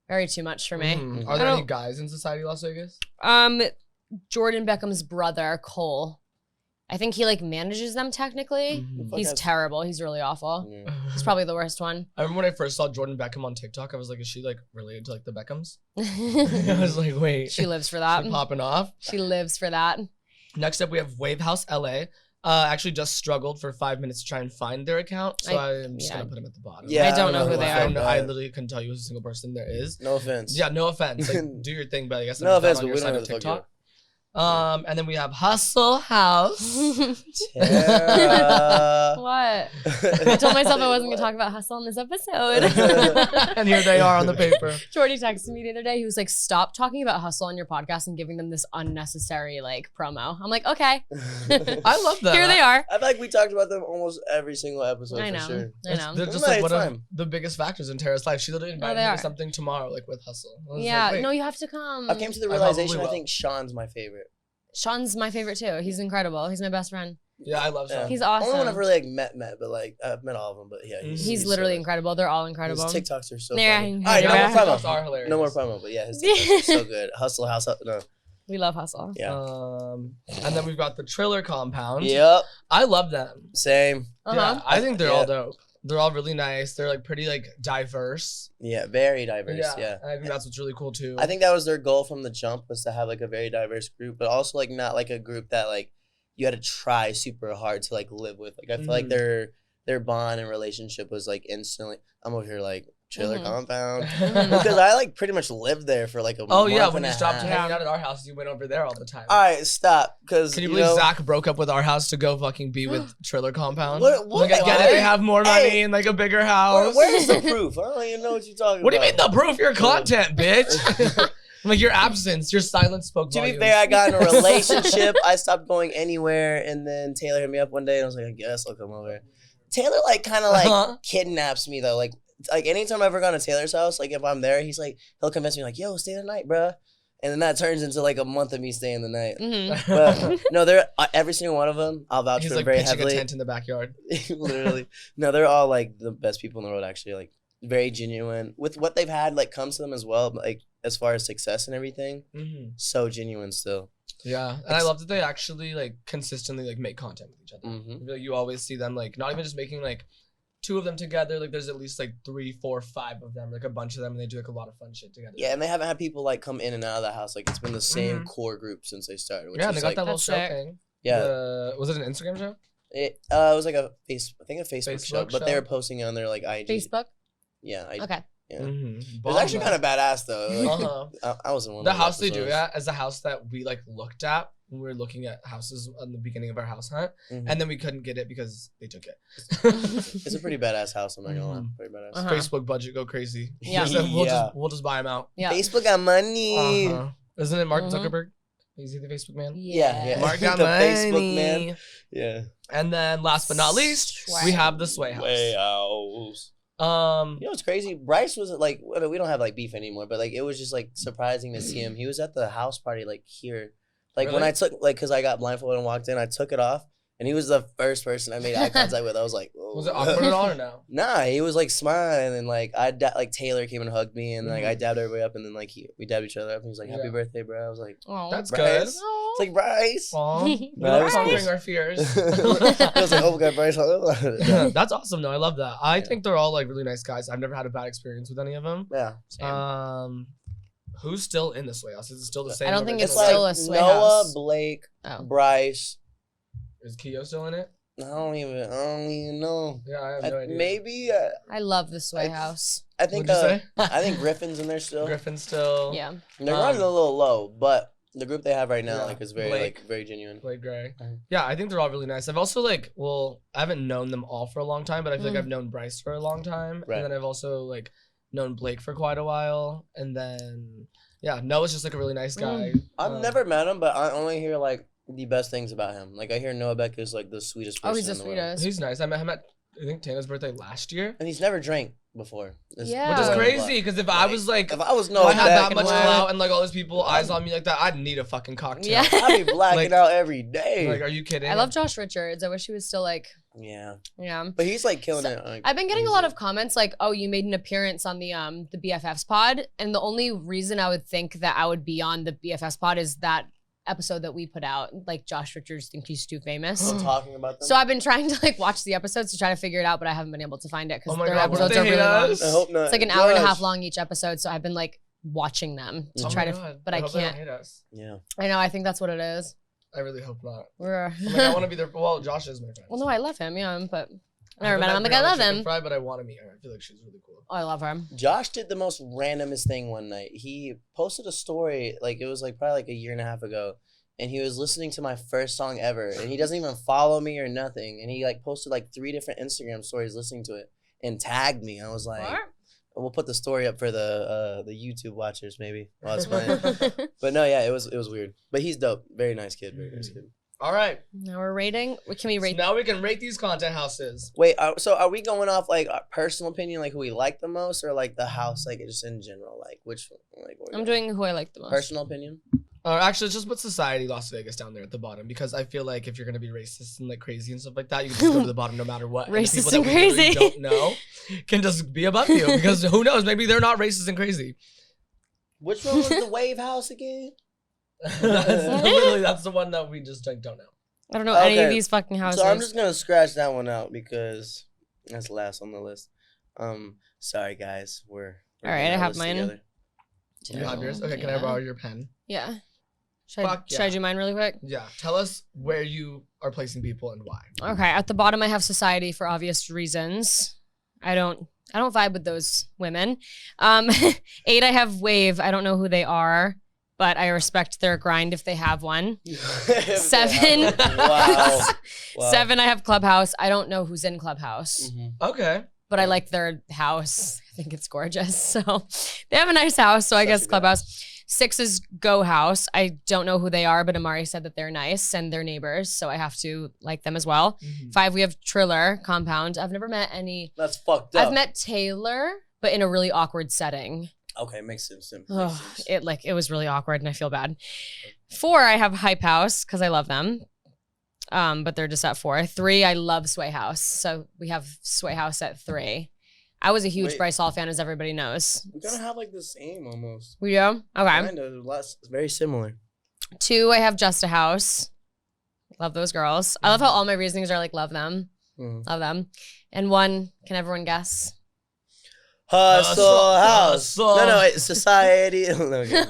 C: very too much for me.
B: Are there any guys in Society Las Vegas?
C: Jordan Beckham's brother Cole. I think he like manages them technically. He's terrible. He's really awful. He's probably the worst one.
B: I remember when I first saw Jordan Beckham on TikTok, I was like, is she like related to like the Beckhams? I was like, wait.
C: She lives for that.
B: Popping off.
C: She lives for that.
B: Next up, we have Wave House LA. Actually just struggled for 5 minutes to try and find their account, so I'm just gonna put them at the bottom.
D: Yeah,
C: I don't know who they are.
B: I literally couldn't tell you who's a single person there is.
D: No offense.
B: Yeah, no offense. Like, do your thing, but I guess
D: no offense,
B: on
D: but
B: your
D: we
B: side
D: don't
B: of
D: know
B: TikTok. And then we have Hustle House.
D: Tara.
C: What? I told myself I wasn't gonna talk about hustle in this episode.
B: And here they are on the paper.
C: Jordy texted me the other day. He was like, "Stop talking about hustle on your podcast and giving them this unnecessary like promo." I'm like, okay.
B: I love that.
C: Here they are.
D: I feel like we talked about them almost every single episode.
C: I know.
D: For sure.
C: I know.
B: They're just like one of the biggest factors in Tara's life. She literally invited me to something tomorrow, like with Hustle.
C: Yeah, like, no, you have to come.
D: I came to the realization I think Sean's my favorite.
C: Sean's my favorite too. He's incredible. He's my best friend.
B: Yeah, I love Sean.
C: He's awesome.
D: Only one I've really like met, but like I've met all of them. But yeah,
C: he's literally incredible. They're all incredible.
D: His TikToks are so
C: funny.
D: All right, no more
B: TikToks are hilarious.
D: No more promo, but yeah, his TikToks are so good. Hustle House, no.
C: We love Hustle.
D: Yeah.
B: And then we've got the Triller Compound.
D: Yep.
B: I love them.
D: Same.
B: Yeah, I think they're all dope. They're all really nice. They're like pretty like diverse.
D: Yeah, very diverse. Yeah.
B: I think that's what's really cool too.
D: I think that was their goal from the jump, was to have like a very diverse group, but also like not like a group that like you had to try super hard to like live with. Like I feel like their bond and relationship was like instantly. I'm over here like Trailer Compound because I like pretty much lived there for like a month.
B: Yeah, when you stopped hanging out at our house, you went over there all the time.
D: All right, stop. Because
B: can you believe Zach broke up with our house to go fucking be with Trailer Compound?
D: What?
B: Like I get it, they have more money and like a bigger house.
D: Where's the proof? I don't even know what you're talking about.
B: What do you mean the proof? Your content, bitch. Like your absence, your silence spoke volumes.
D: To be fair, I got in a relationship. I stopped going anywhere, and then Taylor hit me up one day, and I was like, I guess I'll come over. Taylor like kind of like kidnaps me though. Like anytime I've ever gone to Taylor's house, like if I'm there, he's like, he'll convince me like, yo, stay the night, bruh. And then that turns into like a month of me staying the night. But no, they're every single one of them. I'll vouch for them very heavily.
B: He's like pitching a tent in the backyard.
D: Literally, no, they're all like the best people in the world. Actually, like very genuine with what they've had like comes to them as well. Like as far as success and everything, so genuine still.
B: Yeah, and I love that they actually like consistently like make content with each other. Like, you always see them like not even just making like 2 of them together. Like there's at least like 3, 4, 5 of them, like a bunch of them, and they do like a lot of fun shit together.
D: Yeah, and they haven't had people like come in and out of the house. Like it's been the same core group since they started. Which
B: And they got
D: like,
B: that little
C: That's
B: show
C: sick.
B: thing.
D: Yeah,
B: Was it an Instagram show?
D: it was like a Facebook show,
B: Facebook
D: but they
B: show?
D: were posting it on their like IG.
C: Facebook.
D: Yeah.
C: Okay.
D: Yeah.
B: Mm-hmm.
D: It was actually kind of badass though. Like, I was in one.
B: The
D: of
B: house they do
D: episodes.
B: at is the house that we like looked at when we were looking at houses on the beginning of our house hunt, and then we couldn't get it because they took it.
D: It's a pretty badass house. I'm not gonna lie, pretty badass.
B: Facebook budget go crazy.
C: Yeah.
B: We'll just buy them out.
C: Yeah.
D: Facebook got money.
B: Isn't it Mark Zuckerberg? Is he the Facebook man?
D: Yeah.
B: Mark got
D: The
B: money.
D: Facebook man. Yeah.
B: And then last but not least, we have the Sway House.
D: Way house. You know what's crazy? Bryce was like, we don't have like beef anymore, but like it was just like surprising to see him. He was at the house party like here, like when
B: Really?
D: I took like because I got blindfolded and walked in, I took it off, and he was the first person I made eye contact with. I was like, whoa.
B: Was it awkward at all or no?
D: Nah, he was like smiling, and like like Taylor came and hugged me, and like I dabbed everybody up, and then like we dabbed each other up, and he was like, "Happy birthday, bro." I was like,
C: Oh.
B: That's
D: Bryce.
B: good.
D: It's like Bryce.
B: Aw.
D: No,
B: We're
D: it was
B: conquering
D: cool.
B: our fears.
D: I was like, "Oh my god, Bryce!"
B: That's awesome though. I love that. I think they're all like really nice guys. I've never had a bad experience with any of them.
D: Yeah. Same.
B: Who's still in the Sway House? Is it still the same?
C: I don't
B: number
C: think
B: of
C: it's
B: people?
C: still a Sway
D: Noah,
C: House.
D: Blake,
C: Oh.
D: Bryce.
B: Is Keo still in it?
D: I don't even know.
B: Yeah, I have no idea.
D: Maybe.
C: I love the Sway House.
D: I think.
B: What'd you say?
D: I think Griffin's in there still.
B: Griffin still.
C: Yeah.
D: They're running a little low, but the group they have right now
B: Yeah.
D: like is very
B: Blake.
D: like very genuine.
B: Blake Gray.
D: Mhm.
B: Yeah, I think they're all really nice. I've also like, I haven't known them all for a long time, but I feel like I've known Bryce for a long time,
D: Right.
B: and then I've also like known Blake for quite a while, and then Noah's just like a really nice guy.
D: I've never met him, but I only hear like the best things about him. Like I hear Noah Beck is like the sweetest person.
C: Oh, he's the
D: in the world.
C: sweetest.
B: He's nice. I met him at I think Tana's birthday last year,
D: And he's never drank before.
C: Yeah.
B: which is
C: Oh,
B: crazy because if I was like.
D: if I was
B: If
D: Noah
B: I had
D: Beck
B: that
D: and
B: much
D: all
B: clout and like all these people eyes on me like that, I'd need a fucking cocktail.
C: Yeah.
D: I'd be blacking
B: Like-
D: out every day.
B: Like, are you kidding?
C: I love Josh Richards. I wish he was still like,
D: yeah,
C: yeah.
D: but he's like killing
C: So,
D: it. Like,
C: I've been getting a lot of comments like, "Oh, you made an appearance on the BFFs pod," and the only reason I would think that I would be on the BFFs pod is that episode that we put out. Like Josh Richards thinks he's too famous.
D: talking about them.
C: So I've been trying to like watch the episodes to try to figure it out, but I haven't been able to find it because
B: Oh my
C: their
B: God, what if
C: episodes
B: they
C: are really
B: hate
C: long.
B: us?
D: I hope not.
C: It's like an hour and a half
D: Gosh.
C: long each episode, so I've been like watching them to
B: Oh
C: try
B: my
C: to,
B: God.
C: but I
B: hope they don't
C: can't.
B: hate us.
D: Yeah.
C: I know. I think that's what it is.
B: I really hope not.
C: We're
B: I'm like, I want to be there. Well, Josh is my friend.
C: well, no, I love him, yeah, but I
B: I
C: never met him. I'm like, I love him.
B: Fry, but I want to meet her. I feel like she's really cool.
C: Oh, I love her.
D: Josh did the most randomest thing one night. He posted a story, like it was like probably like a year and a half ago, and he was listening to my first song ever, and he doesn't even follow me or nothing, and he like posted like 3 different Instagram stories listening to it and tagged me. I was like,
C: What?
D: we'll put the story up for the YouTube watchers maybe while it's playing. But no, yeah, it was weird. But he's dope. Very nice kid. Very nice kid.
B: All right.
C: Now we're rating. Can we
B: So
C: rate?
B: now we can rate these content houses.
D: Wait, so are we going off like our personal opinion, like who we like the most, or like the house, like just in general, like which, like what we
C: I'm
D: got?
C: doing who I like the most.
D: Personal opinion.
B: Or actually, just put Society Las Vegas down there at the bottom because I feel like if you're gonna be racist and like crazy and stuff like that, you can just go to the bottom no matter what. And the
C: Racist
B: people
C: and
B: that we literally
C: crazy.
B: don't know can just be above you because who knows? Maybe they're not racist and crazy.
D: Which one was the Wave House again?
B: Literally, that's the one that we just like don't know.
C: I don't know any of
D: Okay.
C: these fucking houses.
D: So I'm just gonna scratch that one out because that's last on the list. Sorry guys, we're
C: All right,
D: doing
C: I
D: our
C: have
D: list
C: mine.
D: together.
B: Do you have yours? Okay, can I
C: Yeah.
B: borrow your pen?
C: Yeah. Should
B: Fuck
C: I do mine really quick?
B: Yeah. Tell us where you are placing people and why.
C: Okay, at the bottom I have Society for obvious reasons. I don't vibe with those women. 8 I have Wave. I don't know who they are, but I respect their grind if they have one. 7.
D: Wow.
C: 7 I have Clubhouse. I don't know who's in Clubhouse,
B: Okay.
C: but I like their house. I think it's gorgeous. So they have a nice house. So I
D: Such
C: guess
D: a good
C: Clubhouse. 6 is Go House. I don't know who they are, but Amari said that they're nice and they're neighbors, so I have to like them as well. 5 we have Triller Compound. I've never met any.
D: That's fucked up.
C: I've met Taylor, but in a really awkward setting.
D: Okay, makes sense.
C: Ugh, it was really awkward and I feel bad. 4 I have Hype House because I love them. But they're just at 4. 3 I love Sway House, so we have Sway House at 3. I was a huge
D: Wait.
C: Bryce Hall fan, as everybody knows.
D: We kind of have like the same almost.
C: We do? Okay.
D: Kind of less, very similar.
C: 2, I have Just a House. Love those girls. I love how all my reasonings are like love them. Love them. And 1, can everyone guess?
D: Hustle House.
B: Hustle.
D: No, it's Society. Okay.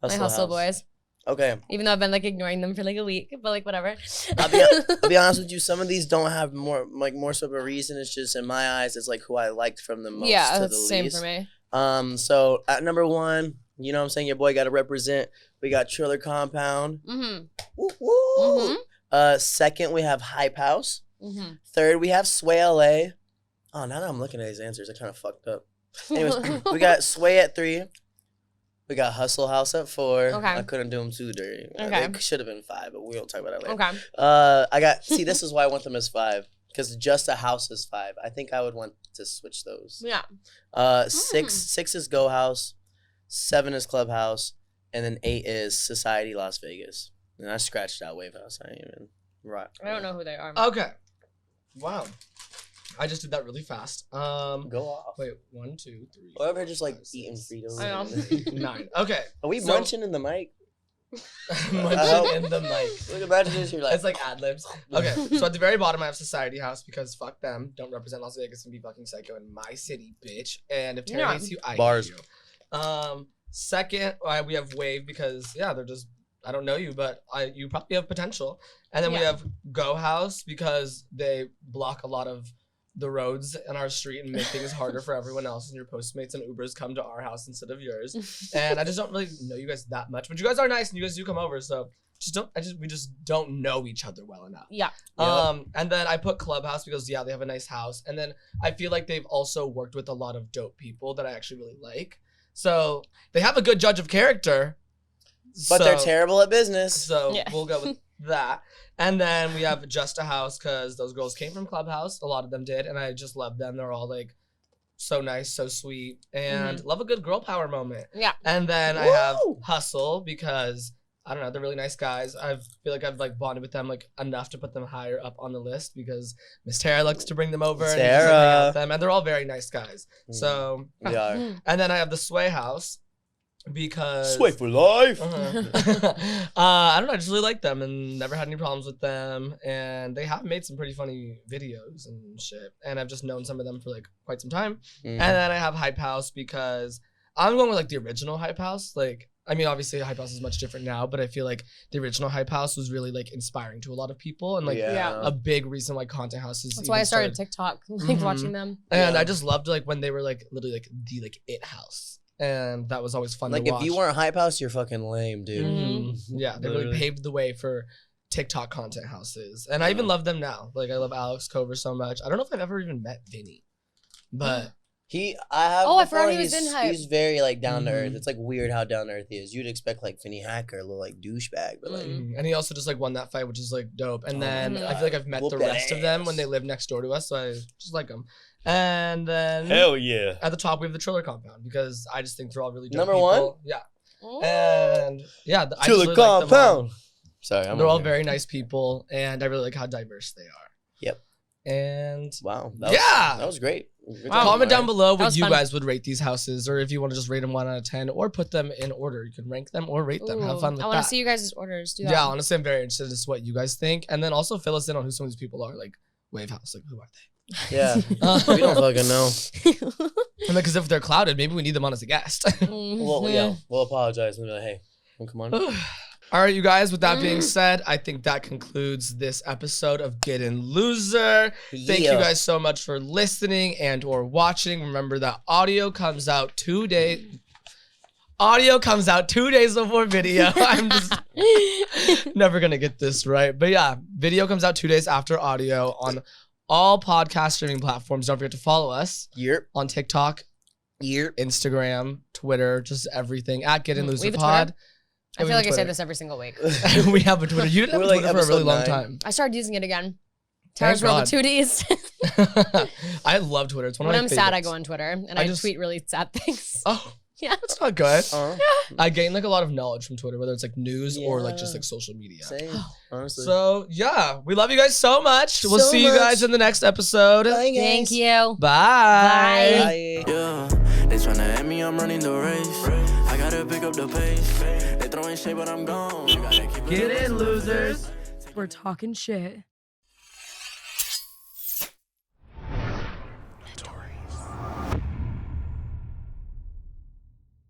C: My Hustle Boys.
D: Okay.
C: Even though I've been like ignoring them for like a week, but like whatever.
D: I'll be honest with you. Some of these don't have more so of a reason. It's just in my eyes, it's like who I liked from the most
C: Yeah,
D: to
C: that's
D: the
C: the same
D: least.
C: for me.
D: So at number 1, you know what I'm saying? Your boy got to represent. We got Triller Compound.
C: Mm-hmm.
D: Woo, woo.
C: Mm-hmm.
D: Second, we have Hype House.
C: Mm-hmm.
D: Third, we have Sway LA. Oh, now that I'm looking at these answers, I kind of fucked up. Anyways, we got Sway at 3. We got Hustle House at 4.
C: Okay.
D: I couldn't do them too dirty.
C: Okay.
D: They should have been 5, but we don't talk about that later.
C: Okay.
D: See, this is why I want them as 5. Because Just a House is 5. I think I would want to switch those.
C: Yeah.
D: 6 is Go House. 7 is Clubhouse. And then 8 is Society Las Vegas. And I scratched out Wave House. I ain't even right.
C: I don't know who they are.
B: Okay. Wow. I just did that really fast.
D: Go off.
B: Wait, 1, 2, 3.
D: Or ever just like
B: 5, 6,
D: eating Fritos.
C: I know.
B: 7, 8, 9. Okay.
D: Are we
B: So-
D: munching in the mic?
B: Munching in the mic.
D: Look, imagine this. You're like,
B: It's like ad libs. Okay, so at the very bottom, I have Society House because fuck them. Don't represent Las Vegas and be fucking psycho in my city, bitch. And if Terry
C: Yeah.
B: hates you, I
D: Bars.
B: hate you. Second, we have Wave because they're just I don't know you, but you probably have potential. And then we have Go House because they block a lot of the roads in our street and make things harder for everyone else, and your Postmates and Ubers come to our house instead of yours. And I just don't really know you guys that much, but you guys are nice and you guys do come over, so we just don't know each other well enough.
C: Yeah.
B: And then I put Clubhouse because they have a nice house, and then I feel like they've also worked with a lot of dope people that I actually really like. So they have a good judge of character,
D: but they're terrible at business.
B: So we'll go with that. And then we have Just a House because those girls came from Clubhouse. A lot of them did. And I just love them. They're all like so nice, so sweet, and love a good girl power moment.
C: Yeah.
B: And then I have Hustle because, I don't know, they're really nice guys. I feel like I've like bonded with them like enough to put them higher up on the list because Miss Tara likes to bring them over and just, like, hang out with them. And they're all very nice guys. So,
D: They are.
B: and then I have the Sway House. Because
D: Sway for life.
B: I don't know, I just really like them and never had any problems with them, and they have made some pretty funny videos and shit, and I've just known some of them for like quite some time. And then I have Hype House because I'm going with like the original Hype House. Like, I mean, obviously Hype House is much different now, but I feel like the original Hype House was really like inspiring to a lot of people and like a big reason why content houses.
C: That's why I started TikTok, like watching them.
B: And I just loved like when they were like literally like the like it house. And that was always fun to watch.
D: Like, if you weren't Hype House, you're fucking lame, dude.
B: Yeah, they really paved the way for TikTok content houses. And I even love them now. Like, I love Alex Cover so much. I don't know if I've ever even met Vinny. But
C: I forgot he was in Hype.
D: He's very, like, down to earth. It's, like, weird how down to earth he is. You'd expect, like, Vinny Hacker, a little, like, douchebag. But, like...
B: And he also just, like, won that fight, which is, like, dope. And then I feel like I've met the rest of them when they live next door to us. So I just like them. And then
D: hell yeah,
B: at the top we have the Triller Compound because I just think they're all really dope
D: Number
B: people.
D: 1?
B: Yeah. And yeah, I
D: Triller
B: really
D: Compound.
B: Like
D: Sorry,
B: they're all very nice people, and I really like how diverse they are.
D: Yep.
B: And
D: wow, that was great.
B: Comment down below what you
C: fun.
B: guys would rate these houses, or if you want to just rate them 1 out of 10, or put them in order. You can rank them or rate them. Have fun with that.
C: I want to see you guys' orders. Do that.
B: Yeah, honestly, I'm very interested in what you guys think, and then also fill us in on who some of these people are. Like Wave House, like who are they?
D: Yeah, we don't fucking know.
B: And because if they're clouded, maybe we need them on as a guest.
D: Well, yeah, we'll apologize and be like, hey, come on.
B: All right, you guys, with that being said, I think that concludes this episode of Get In Loser. Thank you guys so much for listening and or watching. Remember that audio comes out 2 days. Audio comes out 2 days before video. I'm just never going to get this right. But yeah, video comes out 2 days after audio on all podcast streaming platforms. Don't forget to follow us on TikTok, Instagram, Twitter, just everything at getinloserpod.
C: I feel like I say this every single week.
B: We have a Twitter. You didn't have a Twitter for a really long time.
C: I started using it again. Tara's World with 2 Ds.
B: I love Twitter. It's one of my favorites.
C: When I'm sad, I go on Twitter and I tweet really sad things.
B: Oh,
C: Yeah.
B: That's not good.
D: Uh-huh.
B: I gain like a lot of knowledge from Twitter, whether it's like news or like just
D: Yeah.
B: like social media.
D: Same, honestly.
B: So yeah, we love you guys so much. We'll
D: So
B: see you
D: much.
B: guys in the next episode.
D: Bye, guys.
C: Thank you.
B: Bye.
D: Bye.
A: Yeah, they tryna at me, I'm running the race. I gotta pick up the pace. They throwing shade, but I'm gone. You gotta keep
B: Get in, losers.
C: We're talking shit.